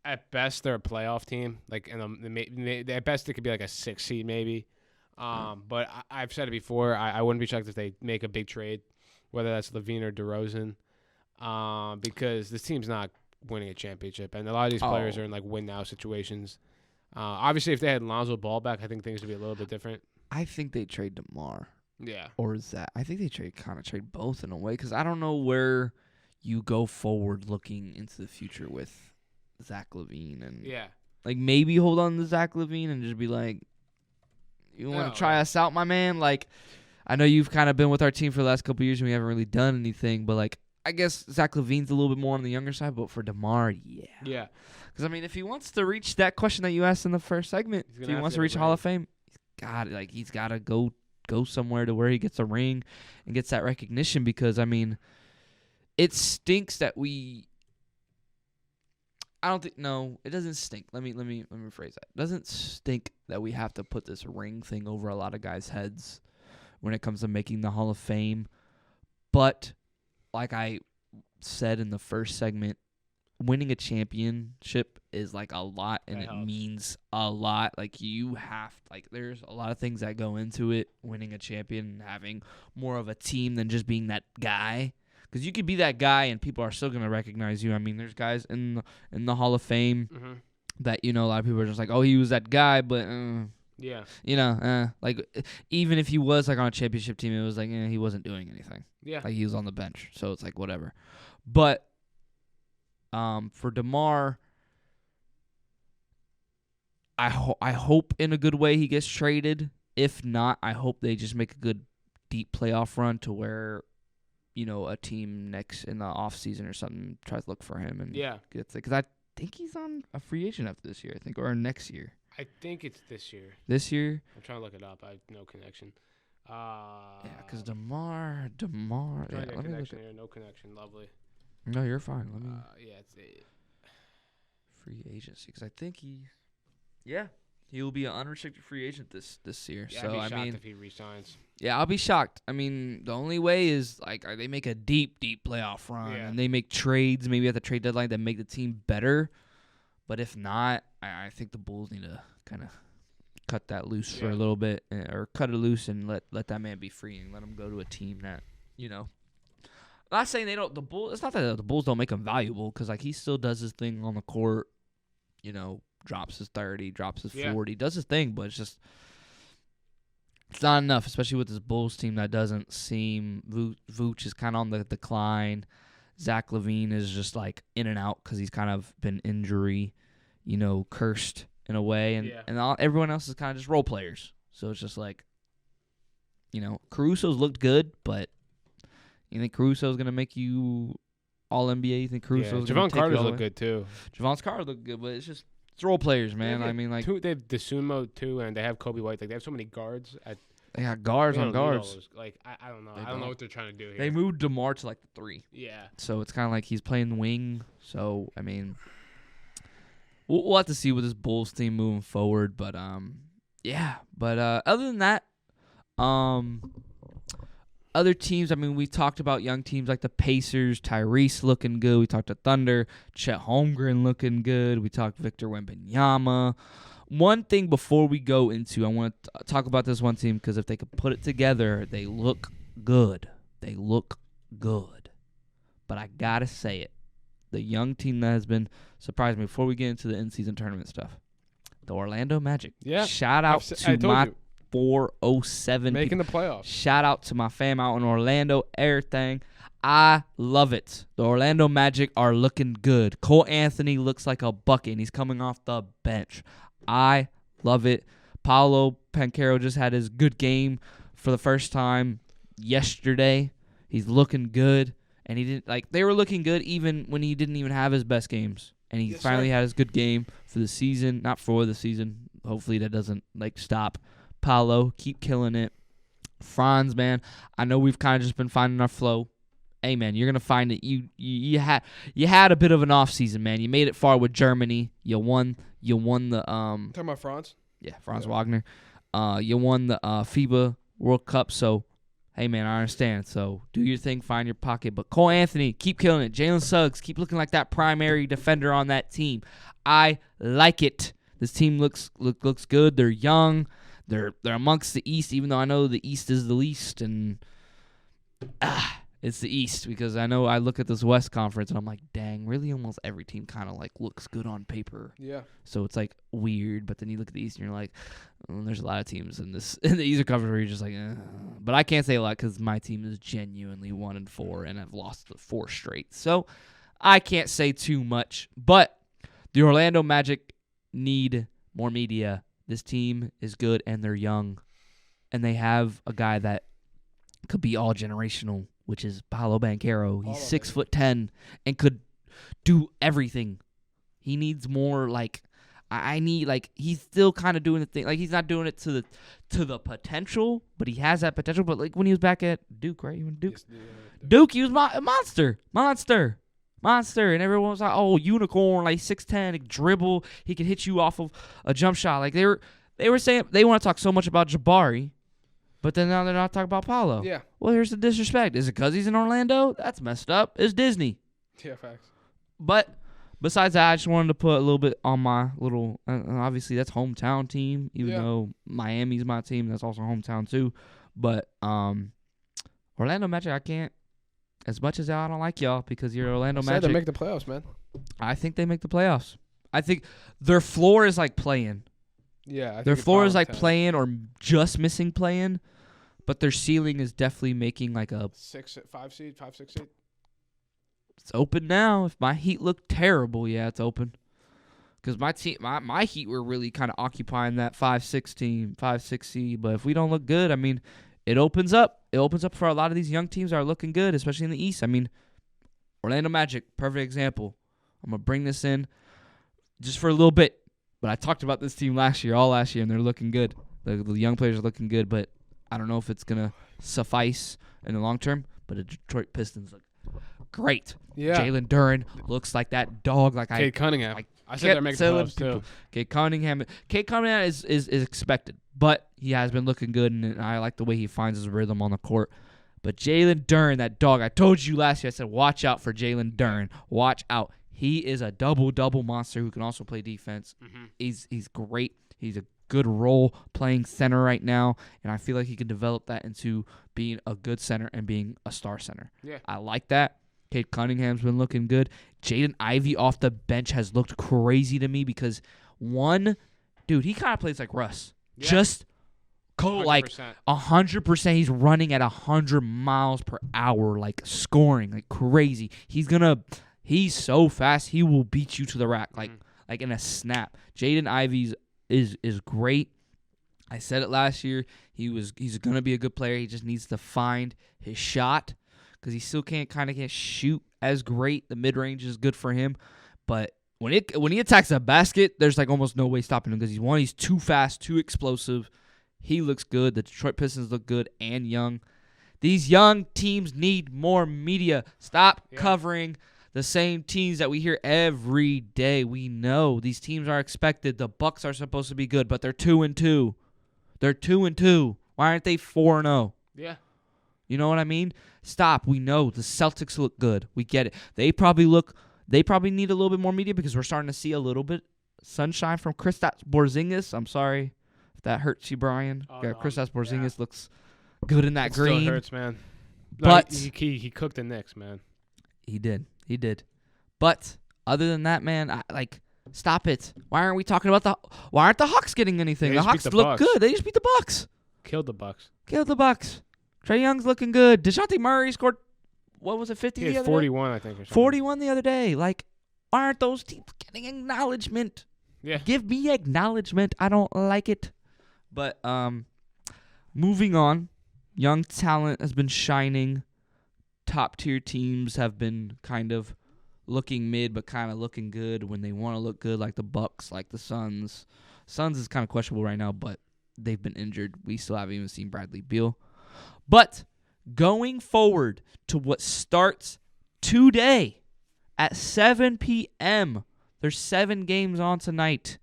at best they're a playoff team. Like, at best it could be like a 6 seed maybe. But I've said it before. I wouldn't be shocked if they make a big trade, whether that's LaVine or DeRozan, because this team's not winning a championship, and a lot of these players are in like win now situations. Obviously, if they had Lonzo Ball back, I think things would be a little bit different. I think they trade DeMar. Yeah. Or Zach. I think they trade both in a way, because I don't know where you go forward looking into the future with Zach LaVine, and like maybe hold on to Zach LaVine and just be like, you want to try us out, my man? Like, I know you've kind of been with our team for the last couple of years and we haven't really done anything, but like, I guess Zach LaVine's a little bit more on the younger side, but for DeMar, yeah. Yeah. Because, I mean, if he wants to reach that question that you asked in the first segment, if he wants to reach Hall of Fame, he's got to go somewhere to where he gets a ring and gets that recognition, because, I mean, it stinks that it doesn't stink. Let me rephrase that. It doesn't stink that we have to put this ring thing over a lot of guys' heads when it comes to making the Hall of Fame. But like I said in the first segment, winning a championship is like a lot, and it means a lot. Like, there's a lot of things that go into it, winning a champion and having more of a team than just being that guy. Because you could be that guy and people are still going to recognize you. I mean, there's guys in the Hall of Fame that, a lot of people are just like, oh, he was that guy, but, like, even if he was, like, on a championship team, it was like, he wasn't doing anything. Yeah. Like, he was on the bench, so it's like, whatever. But for DeMar, I hope in a good way he gets traded. If not, I hope they just make a good, deep playoff run to where, a team next in the offseason or something tries to look for him and gets it. Because I think he's on a free agent after this year, or next year. I think it's this year. This year? I'm trying to look it up. I have no connection. Because DeMar. Let me look here. No connection. Lovely. No, you're fine. Let me. It's free agency, because I think he will be an unrestricted free agent this year. Yeah, so I'd be shocked if he resigns. Yeah, I'll be shocked. I mean, the only way is like they make a deep playoff run and they make trades maybe at the trade deadline that make the team better. But if not, I think the Bulls need to kind of cut that loose for a little bit, or cut it loose and let that man be free and let him go to a team that, I'm not saying they don't. The Bulls. It's not that the Bulls don't make him valuable, because like he still does his thing on the court. Drops his 30, drops his 40, does his thing, but it's not enough, especially with this Bulls team that doesn't seem. Vooch is kind of on the decline. Zach LaVine is just like in and out because he's kind of been injury, cursed in a way, and everyone else is kind of just role players. So it's just like, Caruso's looked good, but you think Caruso's gonna make you All NBA? You think Caruso's gonna take Javon Carter's look good too. Javon Carter look good, but it's role players, man. They have DeSumo too, and they have Kobe White. Like, they have so many guards. They got guards on guards. Like, I don't know. I don't know what they're trying to do here. They moved DeMar to like the 3. Yeah. So it's kind of like he's playing wing. So I mean, we'll have to see with this Bulls team moving forward. But other than that, other teams, I mean, we talked about young teams like the Pacers, Tyrese looking good. We talked to Thunder, Chet Holmgren looking good. We talked Victor Wembanyama. One thing before we go into, I want to talk about this one team because if they could put it together, they look good. They look good. But I got to say it. The young team that has been surprising me before we get into the in-season tournament stuff, the Orlando Magic. Yeah. Shout out to my 407 making people. the playoffs. Shout out to my fam out in Orlando, everything. I love it. The Orlando Magic are looking good. Cole Anthony looks like a bucket, and he's coming off the bench. I love it. Paolo Banchero just had his good game for the first time yesterday. He's looking good, and they were looking good even when he didn't even have his best games. And he finally had his good game for the season, not for the season. Hopefully that doesn't stop. Paolo, keep killing it. Franz, man, I know we've kind of just been finding our flow. Hey, man, you're gonna find it. You had a bit of an off season, man. You made it far with Germany. You won the Talking about Franz? Yeah, Franz Wagner. You won the FIBA World Cup. So, hey, man, I understand. So do your thing, find your pocket. But Cole Anthony, keep killing it. Jalen Suggs, keep looking like that primary defender on that team. I like it. This team looks good. They're young. They're amongst the East, even though I know the East is the least, and it's the East because I know I look at this West Conference and I'm like, dang, really almost every team kind of looks good on paper. Yeah. So it's weird, but then you look at the East and you're like, there's a lot of teams in the Eastern Conference where you're just like, but I can't say a lot because my team is genuinely 1-4 and I've lost 4 straight. So I can't say too much, but the Orlando Magic need more media. This team is good, and they're young, and they have a guy that could be all generational, which is Paolo Banchero. He's 6'10" and could do everything. He needs more I need he's still kind of doing the thing. He's not doing it to the potential, but he has that potential. But when he was back at Duke, right? He went Duke. Yes, Duke, he was a monster, and everyone was like, "Oh, unicorn, 6'10", dribble. He can hit you off of a jump shot." They were saying they want to talk so much about Jabari, but then now they're not talking about Paolo. Yeah. Well, here's the disrespect. Is it because he's in Orlando? That's messed up. It's Disney. Yeah, facts. But besides that, I just wanted to put a little bit on my little. Obviously, that's hometown team. Even though Miami's my team, that's also hometown too. But Orlando Magic, I can't. As much as I don't like y'all because you're Orlando Magic. They make the playoffs, man. I think they make the playoffs. I think their floor is playing. Yeah. Their floor is playing or just missing playing, but their ceiling is definitely making a 5, 6 seed. It's open now. If my Heat look terrible, yeah, it's open. Because my Heat were really kind of occupying that 5-6 seed. But if we don't look good, I mean, it opens up. It opens up for a lot of these young teams that are looking good, especially in the East. I mean, Orlando Magic, perfect example. I'm going to bring this in just for a little bit. But I talked about this team all last year, and they're looking good. The young players are looking good, but I don't know if it's going to suffice in the long term. But the Detroit Pistons look great. Yeah. Jalen Duren looks like that dog. Cade Cunningham. I said they're making the playoffs too. Cade Cunningham is expected, but he has been looking good, and I like the way he finds his rhythm on the court. But Jalen Duren, that dog, I told you last year, I said, watch out for Jalen Duren. Watch out. He is a double-double monster who can also play defense. Mm-hmm. He's great. He's a good role-playing center right now, and I feel like he can develop that into being a good center and being a star center. Yeah. I like that. Cade Cunningham's been looking good. Jaden Ivey off the bench has looked crazy to me because, dude, he kind of plays like Russ. Yeah. Just go 100%. He's running at 100 miles per hour, scoring crazy. He's so fast. He will beat you to the rack like in a snap. Jaden Ivey is great. I said it last year. He's gonna be a good player. He just needs to find his shot because he still can't shoot as great. The mid range is good for him, but when he attacks a basket, there's almost no way stopping him because he's too fast, too explosive. He looks good. The Detroit Pistons look good and young. These young teams need more media. Stop covering the same teams that we hear every day. We know these teams are expected. The Bucks are supposed to be good, but they're 2-2. They're 2-2. Why aren't they 4-0? Yeah. You know what I mean? Stop. We know the Celtics look good. We get it. They probably need a little bit more media because we're starting to see a little bit sunshine from Kristaps Porzingis. I'm sorry if that hurts you, Brian. Kristaps Porzingis looks good in that green. Still hurts, man. But he cooked the Knicks, man. He did. But other than that, man, stop it. Why aren't we talking about why aren't the Hawks getting anything? The Hawks look good. They just beat the Bucks. Killed the Bucks. Trae Young's looking good. DeJounte Murray scored, what was it, 50 the other 41, day? I think, or something. 41 the other day. Why aren't those teams getting acknowledgement? Yeah. Give me acknowledgement. I don't like it. But moving on, young talent has been shining. Top-tier teams have been kind of looking mid but kind of looking good when they want to look good, like the Bucks, like the Suns. Suns is kind of questionable right now, but they've been injured. We still haven't even seen Bradley Beal. But going forward to what starts today at 7 p.m., there's 7 games on tonight.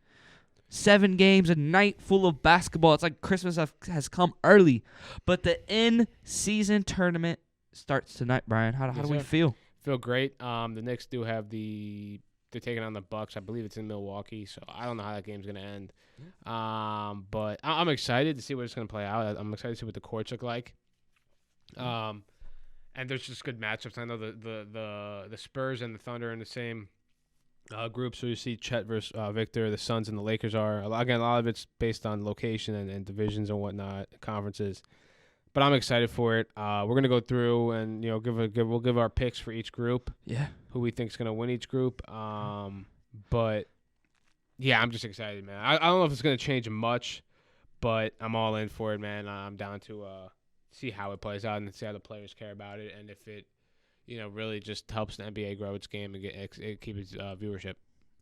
7 games, a night full of basketball. It's like Christmas has come early. But the in-season tournament starts tonight, Brian. How do we feel? Feel great. The Knicks do have they're taking on the Bucks. I believe it's in Milwaukee, so I don't know how that game's going to end. But I'm excited to see what it's going to play out. I'm excited to see what the courts look like. And there's just good matchups. I know the Spurs and the Thunder are in the same group, so you see Chet versus Victor. The Suns and the Lakers are. Again, a lot of it's based on location and divisions and whatnot, conferences. But I'm excited for it. We're gonna go through and we'll give our picks for each group. Yeah. Who we think is gonna win each group. But yeah, I'm just excited, man. I don't know if it's gonna change much, but I'm all in for it, man. I'm down to see how it plays out and see how the players care about it, and if it, really just helps the NBA grow its game and keep its viewership.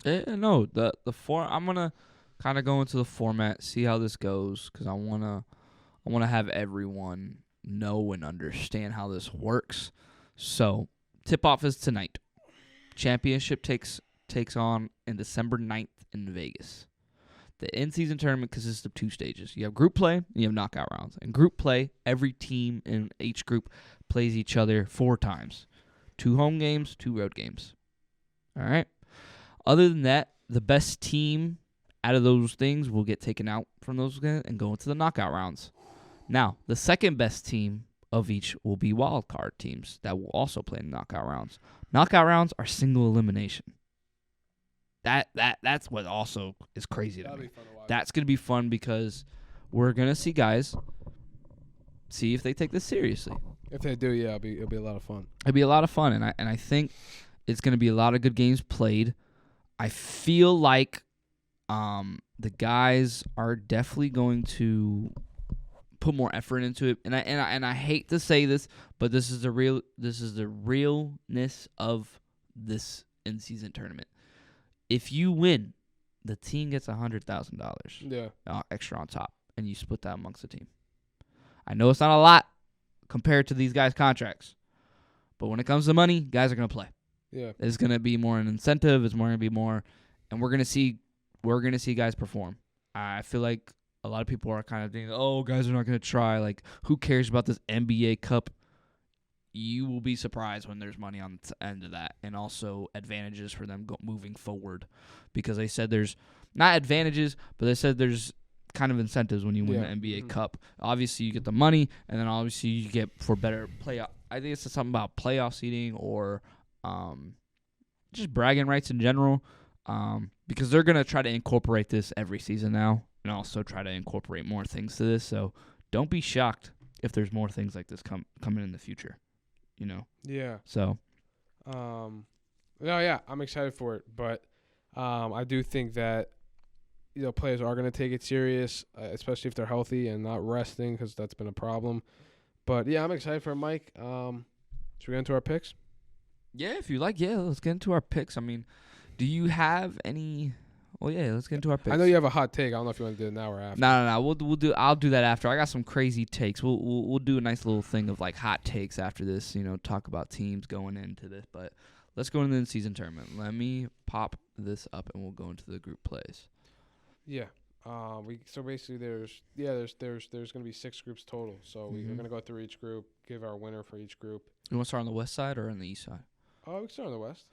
No, I'm gonna kind of go into the format, see how this goes, because I wanna have everyone know and understand how this works. So, tip-off is tonight. Championship takes on in December 9th in Vegas. The in-season tournament consists of 2 stages. You have group play and you have knockout rounds. In group play, every team in each group plays each other 4 times. 2 home games, 2 road games. All right? Other than that, the best team out of those things will get taken out from those and go into the knockout rounds. Now, the second best team of each will be wild card teams that will also play in knockout rounds. Knockout rounds are single elimination. That's what also is crazy to me. That's going to be fun because we're going to see guys see if they take this seriously. If they do, yeah, it'll be a lot of fun. It'll be a lot of fun, and I think it's going to be a lot of good games played. I feel like the guys are definitely going to put more effort into it, and I hate to say this, but this is the realness of this in-season tournament. If you win, the team gets $100,000 extra on top, and you split that amongst the team. I know it's not a lot compared to these guys' contracts, but when it comes to money, guys are going to play. Yeah, it's going to be more an incentive. It's more going to be more, and we're going to see guys perform. I feel like a lot of people are kind of thinking, oh, guys are not going to try. Like, who cares about this NBA Cup? You will be surprised when there's money on the end of that, and also advantages for them moving forward, because they said there's not advantages, but they said there's kind of incentives when you win the NBA Cup. Obviously, you get the money, and then obviously you get for better playoff. I think it's something about playoff seeding or just bragging rights in general, because they're going to try to incorporate this every season now, and also try to incorporate more things to this. So don't be shocked if there's more things like this coming in the future. Yeah. So. Yeah, I'm excited for it, but I do think that players are going to take it serious, especially if they're healthy and not resting, because that's been a problem. But yeah, I'm excited for it, Mike. Should we get into our picks? Yeah, if you like, let's get into our picks. I mean, do you have any? Well, yeah, let's get into our picks. I know you have a hot take. I don't know if you want to do it now or after. No. We'll do. I'll do that after. I got some crazy takes. We'll do a nice little thing of like hot takes after this. Talk about teams going into this. But let's go into the season tournament. Let me pop this up and we'll go into the group plays. Yeah. So basically there's going to be 6 groups total. So we're going to go through each group, give our winner for each group. You want to start on the west side or on the east side? Oh, we can start on the west.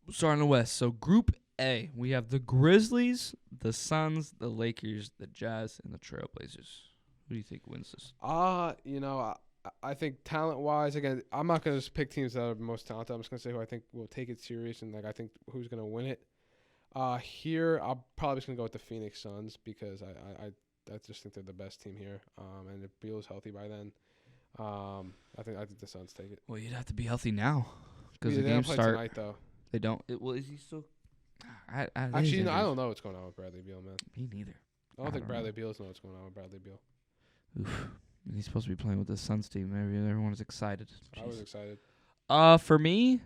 Start on the west. So Group A, we have the Grizzlies, the Suns, the Lakers, the Jazz, and the Trailblazers. Who do you think wins this? I think talent-wise, again, I'm not going to pick teams that are the most talented. I'm just going to say who I think will take it serious and I think who's going to win it. Here, I'm probably just going to go with the Phoenix Suns because I just think they're the best team here. And if Beal's healthy by then, I think the Suns take it. Well, you'd have to be healthy now because the they games don't play start tonight, though. They don't. Is he still? Actually, I don't know what's going on with Bradley Beal, man. Me neither. I don't think Bradley Beal's know what's going on with Bradley Beal. Oof. He's supposed to be playing with the Suns team. Everyone's excited. Jeez. I was excited. For me,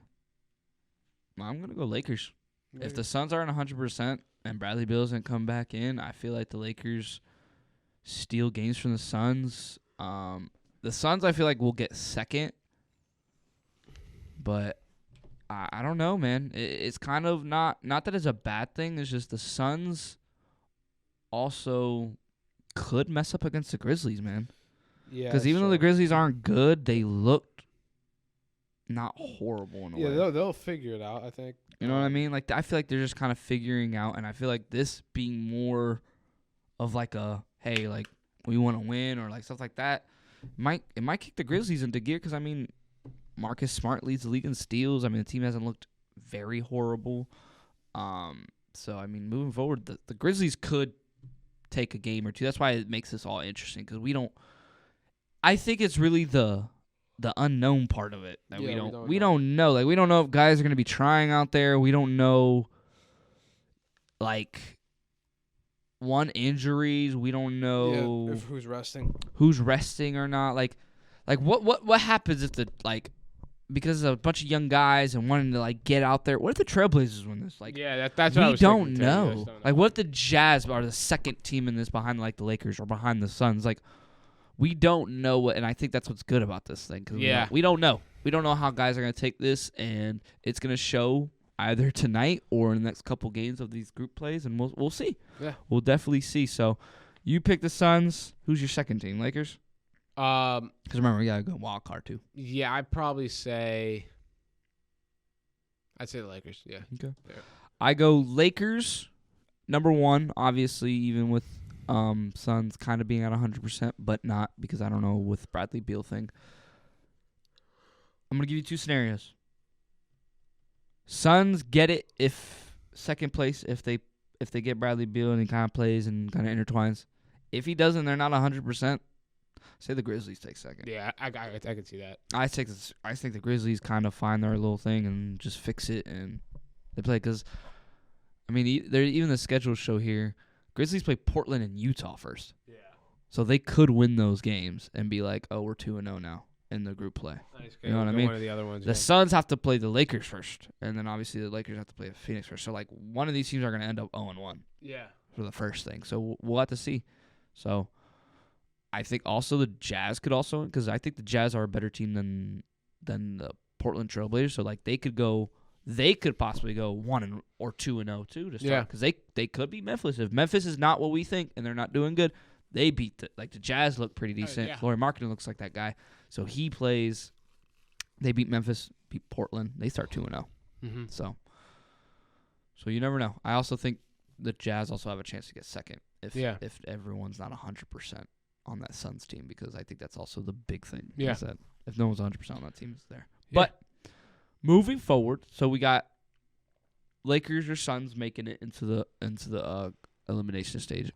I'm gonna go Lakers. If the Suns aren't 100% and Bradley Beal doesn't come back in, I feel like the Lakers steal games from the Suns. The Suns, I feel like, will get second, but I don't know, man. It's kind of not that it's a bad thing. It's just the Suns also could mess up against the Grizzlies, man. Yeah. Because even though the Grizzlies aren't good, they looked not horrible in a way. Yeah, they'll figure it out, I think. You know what I mean? Like, I feel like they're just kind of figuring out, and I feel like this being more of like a, hey, like, we want to win or like stuff like that, it might kick the Grizzlies into gear because, I mean, Marcus Smart leads the league in steals. I mean, the team hasn't looked very horrible. So, I mean, moving forward, the Grizzlies could take a game or two. That's why it makes this all interesting because I think it's really the unknown part of it that we don't know. Like, we don't know if guys are going to be trying out there. We don't know, like, injuries. We don't know if who's resting or not. Like what happens if because of a bunch of young guys and wanting to like get out there. What if the Trailblazers win this? Like, yeah, that's what I was don't know. Like, what if the Jazz are the second team in this behind like the Lakers or behind the Suns? Like, we don't know what, and I think that's what's good about this thing. Cause we don't know. We don't know how guys are going to take this, and it's going to show either tonight or in the next couple games of these group plays, and we'll see. Yeah, we'll definitely see. So, you pick the Suns. Who's your second team? Lakers. Because remember, we gotta go wild card too. Yeah, I'd say the Lakers. Yeah. Okay. Yeah. I go Lakers, number 1. Obviously, even with Suns kind of being at 100%, but not because I don't know with Bradley Beal thing. I'm gonna give you 2 scenarios. Suns get it if second place if they get Bradley Beal and he kind of plays and kind of intertwines. If he doesn't, they're not 100%. Say the Grizzlies take second. Yeah, I can see that. I think the Grizzlies kind of find their little thing and just fix it and they play because, I mean, even the schedules show here, Grizzlies play Portland and Utah first. Yeah. So they could win those games and be like, oh, we're 2-0 now in the group play. Nice. You know what I mean? One of the other ones. The Suns have to play the Lakers first, and then obviously the Lakers have to play the Phoenix first. So like one of these teams are going to end up 0-1. Yeah. For the first thing. So we'll have to see. So I think also the Jazz could also, because I think the Jazz are a better team than the Portland Trailblazers. So like they could possibly go 1 or 2-0 too to start, because they could beat Memphis. If Memphis is not what we think and they're not doing good, they beat the Jazz look pretty decent. Lauri Markkanen looks like that guy, so he plays. They beat Memphis, beat Portland. They start 2-0. Mm-hmm. So you never know. I also think the Jazz also have a chance to get second if everyone's not 100% on that Suns team, because I think that's also the big thing. Yeah. Is that if no one's 100% on that team, it's there. Yeah. But moving forward, so we got Lakers or Suns making it into the elimination stage.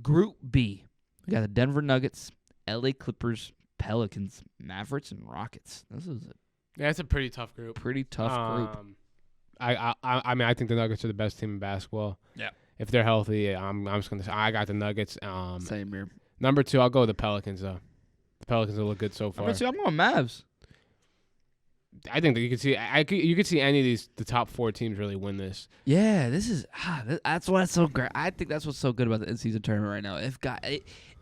Group B, we got the Denver Nuggets, LA Clippers, Pelicans, Mavericks, and Rockets. That's a pretty tough group. Pretty tough group. I mean, I think the Nuggets are the best team in basketball. Yeah. If they're healthy, I'm just gonna say I got the Nuggets. Same here. Number 2, I'll go with the Pelicans though. The Pelicans will look good so far. Number 2, I'm going Mavs. I think that you could see any of the top 4 teams really win this. Yeah, that's what's so great. I think that's what's so good about the in-season tournament right now.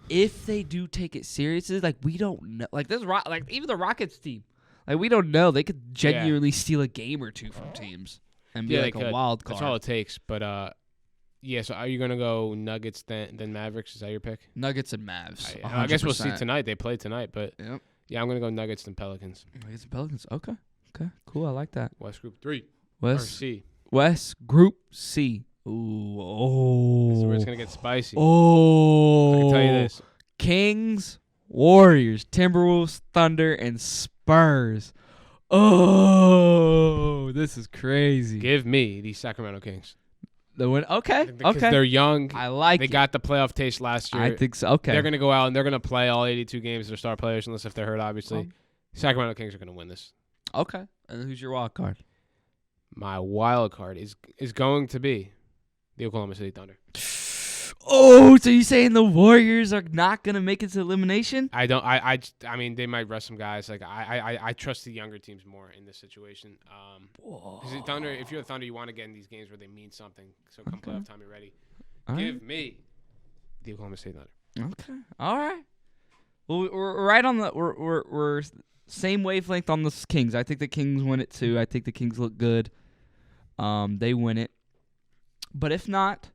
If they do take it seriously, like we don't know, like this even the Rockets team, like we don't know, they could genuinely steal a game or two from teams and be like a wild card. That's all it takes. But Yeah, so are you going to go Nuggets then Mavericks? Is that your pick? Nuggets and Mavs. I guess we'll see tonight. They play tonight, but yeah, I'm going to go Nuggets and Pelicans. Nuggets and Pelicans. Okay, cool. I like that. West Group 3. West Group C. Ooh, This is where it's going to get spicy. Oh. I can tell you this. Kings, Warriors, Timberwolves, Thunder, and Spurs. Oh, this is crazy. Give me the Sacramento Kings. The win. Okay. Because they're young. I like They got the playoff taste last year. I think so. Okay. They're going to go out and they're going to play all 82 games. Their star players, unless if they're hurt, obviously. Sacramento Kings are going to win this. Okay. And who's your wild card? My wild card is going to be the Oklahoma City Thunder. Oh, so you saying the Warriors are not going to make it to elimination? I mean, they might rest some guys. Like I trust the younger teams more in this situation. Because the Thunder, if you're the Thunder, you want to get in these games where they mean something. So come playoff time, you're ready. Give me the Oklahoma City Thunder. Okay. All right. Well, we're right on the we're same wavelength on the Kings. I think the Kings win it too. I think the Kings look good. They win it. But if not,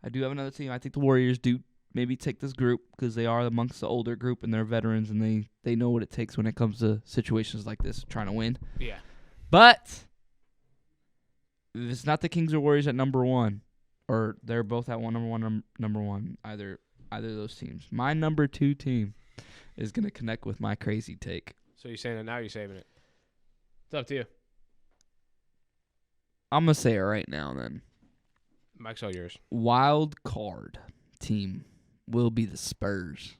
I do have another team. I think the Warriors do maybe take this group because they are amongst the older group and they're veterans and they know what it takes when it comes to situations like this, trying to win. Yeah. But if it's not the Kings or Warriors at number one, or they're both at number one, either of those teams. My number 2 team is going to connect with my crazy take. So you're saying that now you're saving it. It's up to you. I'm going to say it right now then. Mike's all yours. Wild card team will be the Spurs.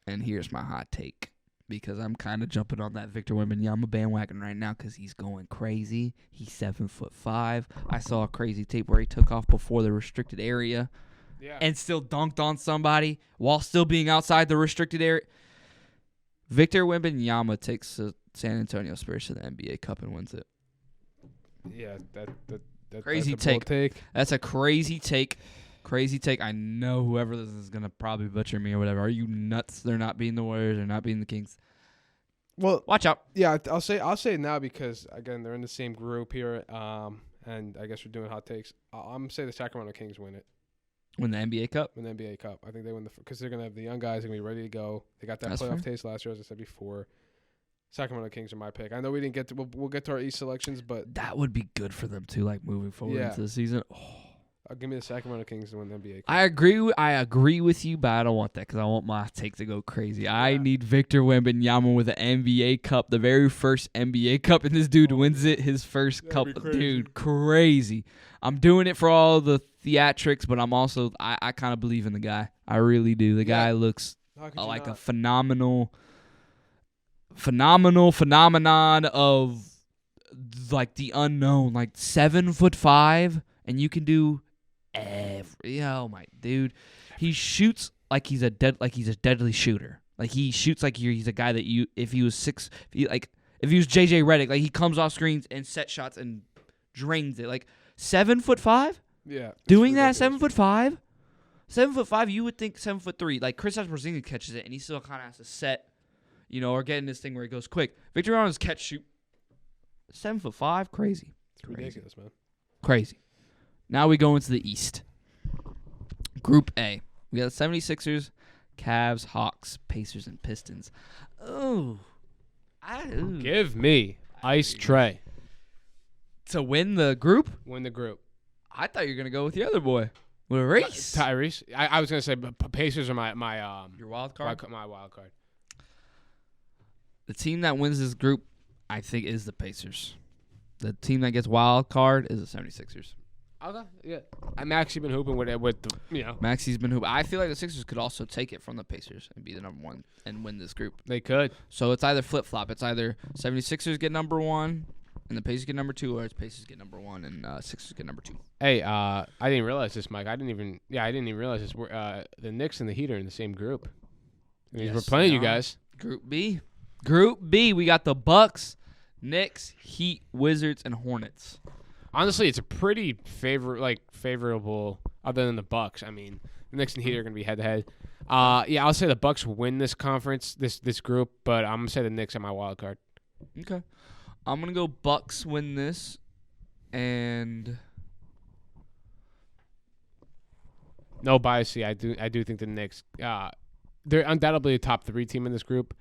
And here's my hot take. Because I'm kind of jumping on that Victor Wembanyama bandwagon right now because he's going crazy. He's 7'5". I saw a crazy tape where he took off before the restricted area and still dunked on somebody while still being outside the restricted area. Victor Wembanyama takes the San Antonio Spurs to the NBA Cup and wins it. Yeah, that crazy that's a bold take. That's a crazy take. Crazy take. I know whoever this is going to probably butcher me or whatever. Are you nuts? They're not beating the Warriors. They're not beating the Kings. Well, watch out. Yeah, I'll say it now because, again, they're in the same group here, and I guess we're doing hot takes. I'm going to say the Sacramento Kings win it. Win the NBA Cup? Win the NBA Cup. I think they win because they're going to have the young guys. They're going to be ready to go. They got that That's playoff fair. taste last year, as I said before. Sacramento Kings are my pick. I know we didn't get to we'll get to our East selections, but that would be good for them too, like moving forward into the season. Oh. Give me the Sacramento Kings to win the NBA Cup. I agree with you, but I don't want that because I want my take to go crazy. Yeah. I need Victor Wembanyama with an NBA Cup, the very first NBA Cup, and this dude wins it, his first cup. Dude, crazy. I'm doing it for all the theatrics, but I'm also I kind of believe in the guy. I really do. The guy looks like a phenomenon of like the unknown, like 7'5", and you can do oh my dude, he shoots like he's a deadly shooter. Like he shoots like he's a guy that if he was JJ Redick, like he comes off screens and set shots and drains it. Like 7'5". Yeah, doing that 7'5". 7'5", you would think 7'3". Like Kristaps Porzingis catches it and he still kind of has to set. Or getting this thing where it goes quick. Victor Wembanyama's catch shoot 7'5", crazy. It's ridiculous, man. Crazy. Now we go into the East. Group A. We got the 76ers, Cavs, Hawks, Pacers, and Pistons. Give me Ice Trey. To win the group? Win the group. I thought you were going to go with the other boy. With Reese. Tyrese. I was going to say Pacers are my your wild card? My wild card. The team that wins this group, I think, is the Pacers. The team that gets wild card is the 76ers. Okay, yeah. I'm actually been hooping with Maxi's been hooping. I feel like the Sixers could also take it from the Pacers and be the number one and win this group. They could. So it's either flip-flop. It's either 76ers get number one and the Pacers get number two, or it's Pacers get number one and Sixers get number two. Hey, I didn't realize this, Mike. I didn't even realize this. The Knicks and the Heat are in the same group. We're playing you guys. Group B. Group B, we got the Bucks, Knicks, Heat, Wizards, and Hornets. Honestly, it's a pretty favorable, other than the Bucks. I mean, the Knicks and Heat are going to be head-to-head. I'll say the Bucks win this conference, this group, but I'm going to say the Knicks are my wild card. Okay. I'm going to go Bucks win this, and no bias. I do think the Knicks. They're undoubtedly a top 3 team in this group,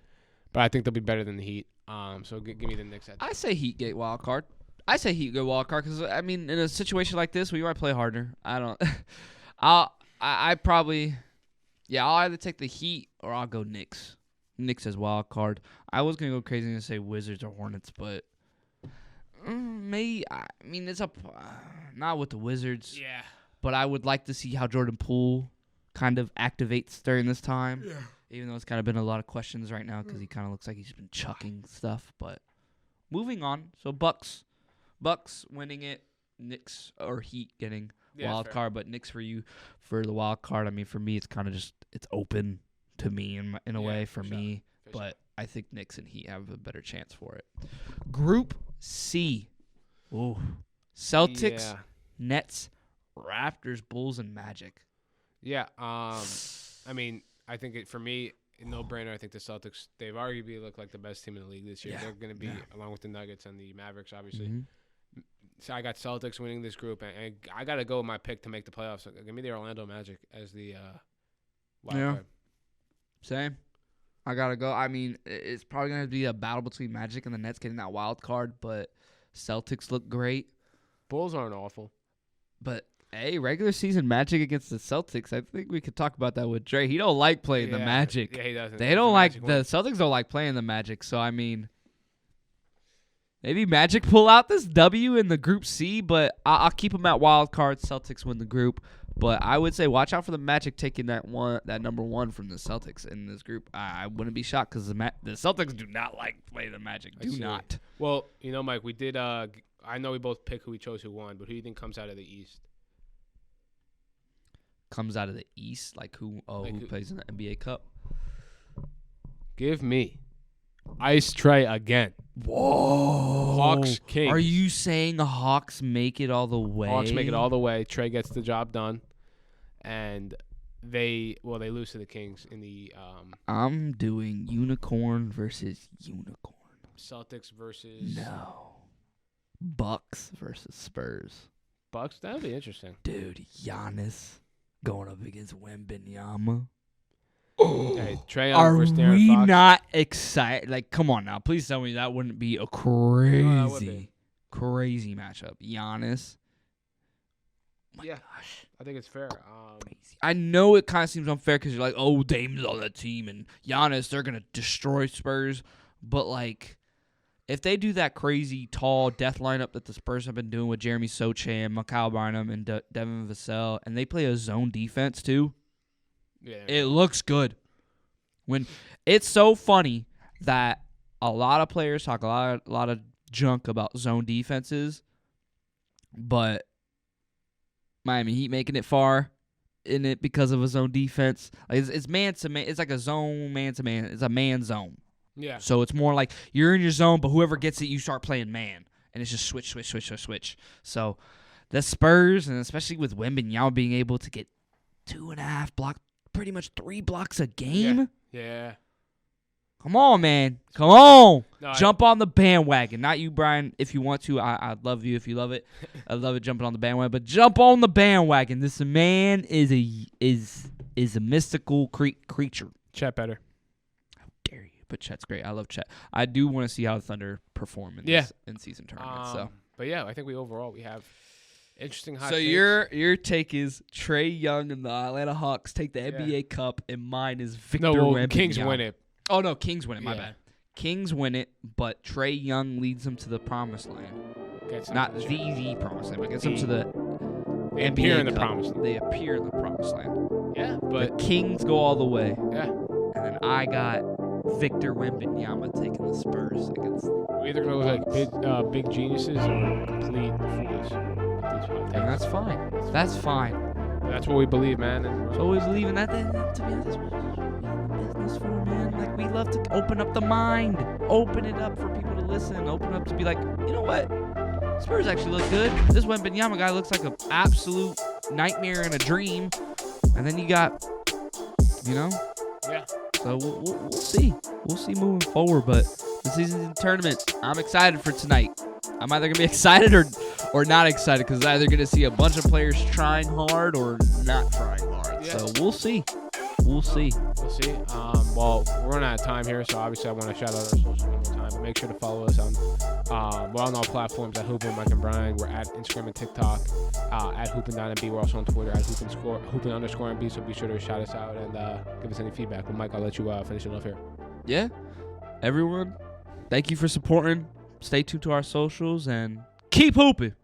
but I think they'll be better than the Heat. So give me the Knicks. I say Heat get wild card. I say Heat go wild card because I mean in a situation like this we might play harder. I don't. I probably. Yeah, I'll either take the Heat or I'll go Knicks. Knicks as wild card. I was gonna go crazy and say Wizards or Hornets, but maybe. I mean, it's up. Not with the Wizards. Yeah. But I would like to see how Jordan Poole kind of activates during this time. Yeah. Even though it's kind of been a lot of questions right now because he kind of looks like he's been chucking stuff. But moving on. So Bucks winning it. Knicks or Heat getting wild card, but Knicks for you for the wild card. I mean, for me, it's kind of just it's open to me in a way for me. But I think Knicks and Heat have a better chance for it. Group C. Ooh. Celtics, Nets, Raptors, Bulls, and Magic. Yeah. I mean, I think for me, no-brainer. I think the Celtics, they've arguably looked like the best team in the league this year. Yeah. They're going to be, along with the Nuggets and the Mavericks, obviously. Mm-hmm. So I got Celtics winning this group, and I got to go with my pick to make the playoffs. So give me the Orlando Magic as the wild card. Same. I got to go. I mean, it's probably going to be a battle between Magic and the Nets getting that wild card, but Celtics look great. Bulls aren't awful. But, hey, regular season Magic against the Celtics, I think we could talk about that with Dre. He don't like playing the Magic. Yeah, he doesn't. They don't like – the Celtics don't like playing the Magic. So, I mean – maybe Magic pull out this W in the Group C, but I'll keep them at wild card. Celtics win the group. But I would say watch out for the Magic taking that number 1 from the Celtics in this group. I wouldn't be shocked because the Celtics do not like play the Magic. Do not. Well, Mike, we did I know we both picked who we chose who won, but who do you think comes out of the East? Comes out of the East? Like who plays in the NBA Cup? Give me Ice Trey again. Whoa. Hawks, Kings. Are you saying the Hawks make it all the way? Hawks make it all the way. Trey gets the job done. And they lose to the Kings in the I'm doing unicorn versus unicorn. Celtics versus Bucks versus Spurs. Bucks? That would be interesting. Dude, Giannis going up against Wembanyama. Hey, Trae Are versus Darren we Fox. not excited? Like, come on now. Please tell me that wouldn't be a crazy matchup. Giannis. My gosh. I think it's fair. Crazy. I know it kind of seems unfair because you're like, oh, Dame's on that team, and Giannis, they're going to destroy Spurs. But, like, if they do that crazy, tall death lineup that the Spurs have been doing with Jeremy Sochan, Mikal Bynum, and Devin Vassell, and they play a zone defense too, it looks good. When it's so funny that a lot of players talk a lot of junk about zone defenses, but Miami Heat making it far in it because of a zone defense. Like it's man to man. It's like a zone man to man. It's a man zone. Yeah. So it's more like you're in your zone, but whoever gets it, you start playing man, and it's just switch. So the Spurs, and especially with Wembanyama being able to get 2.5 blocks. Pretty much 3 blocks a game? Yeah. Come on, man. Come on. Jump on the bandwagon. Not you, Brian, if you want to. I'd love you if you love it. I love it jumping on the bandwagon. But jump on the bandwagon. This man is a mystical creature. Chet better. How dare you? But Chet's great. I love Chet. I do want to see how the Thunder perform in this in-season tournament. But, yeah, I think we have interesting hot So takes. your take is Trae Young and the Atlanta Hawks take the NBA Cup, and mine is Victor Wembanyama. Kings win it. Oh, no, Kings win it. My bad. Kings win it, but Trae Young leads them to the promised land. Not the promised land, but gets them to the They NBA appear in the Cup. promised land. They appear in the promised land. Yeah, but the Kings go all the way. Yeah. And then I got Victor Wembanyama taking the Spurs against. We're either going to look like big geniuses or complete fools. And that's fine. That's fine. That's what we believe, man. So we believe in that. To be honest, that's what we're in business for, man. Like, we love to open up the mind. Open it up for people to listen. Open up to be like, you know what? Spurs actually look good. This Wembanyama guy looks like an absolute nightmare and a dream. And then you got, Yeah. So we'll see. We'll see moving forward. But the season's tournament, I'm excited for tonight. I'm either going to be excited or or not excited because either going to see a bunch of players trying hard or not trying hard. Yeah. So we'll see. We'll see. Well, we're running out of time here, so obviously I want to shout out our socials one more time. But make sure to follow us on we're on all platforms at Hoopin, Mike and Brian. We're at Instagram and TikTok at Hoopin.MB. We're also on Twitter at Hoopin_MB. So be sure to shout us out and give us any feedback. Well, Mike, I'll let you finish it off here. Yeah. Everyone, thank you for supporting. Stay tuned to our socials and keep hooping.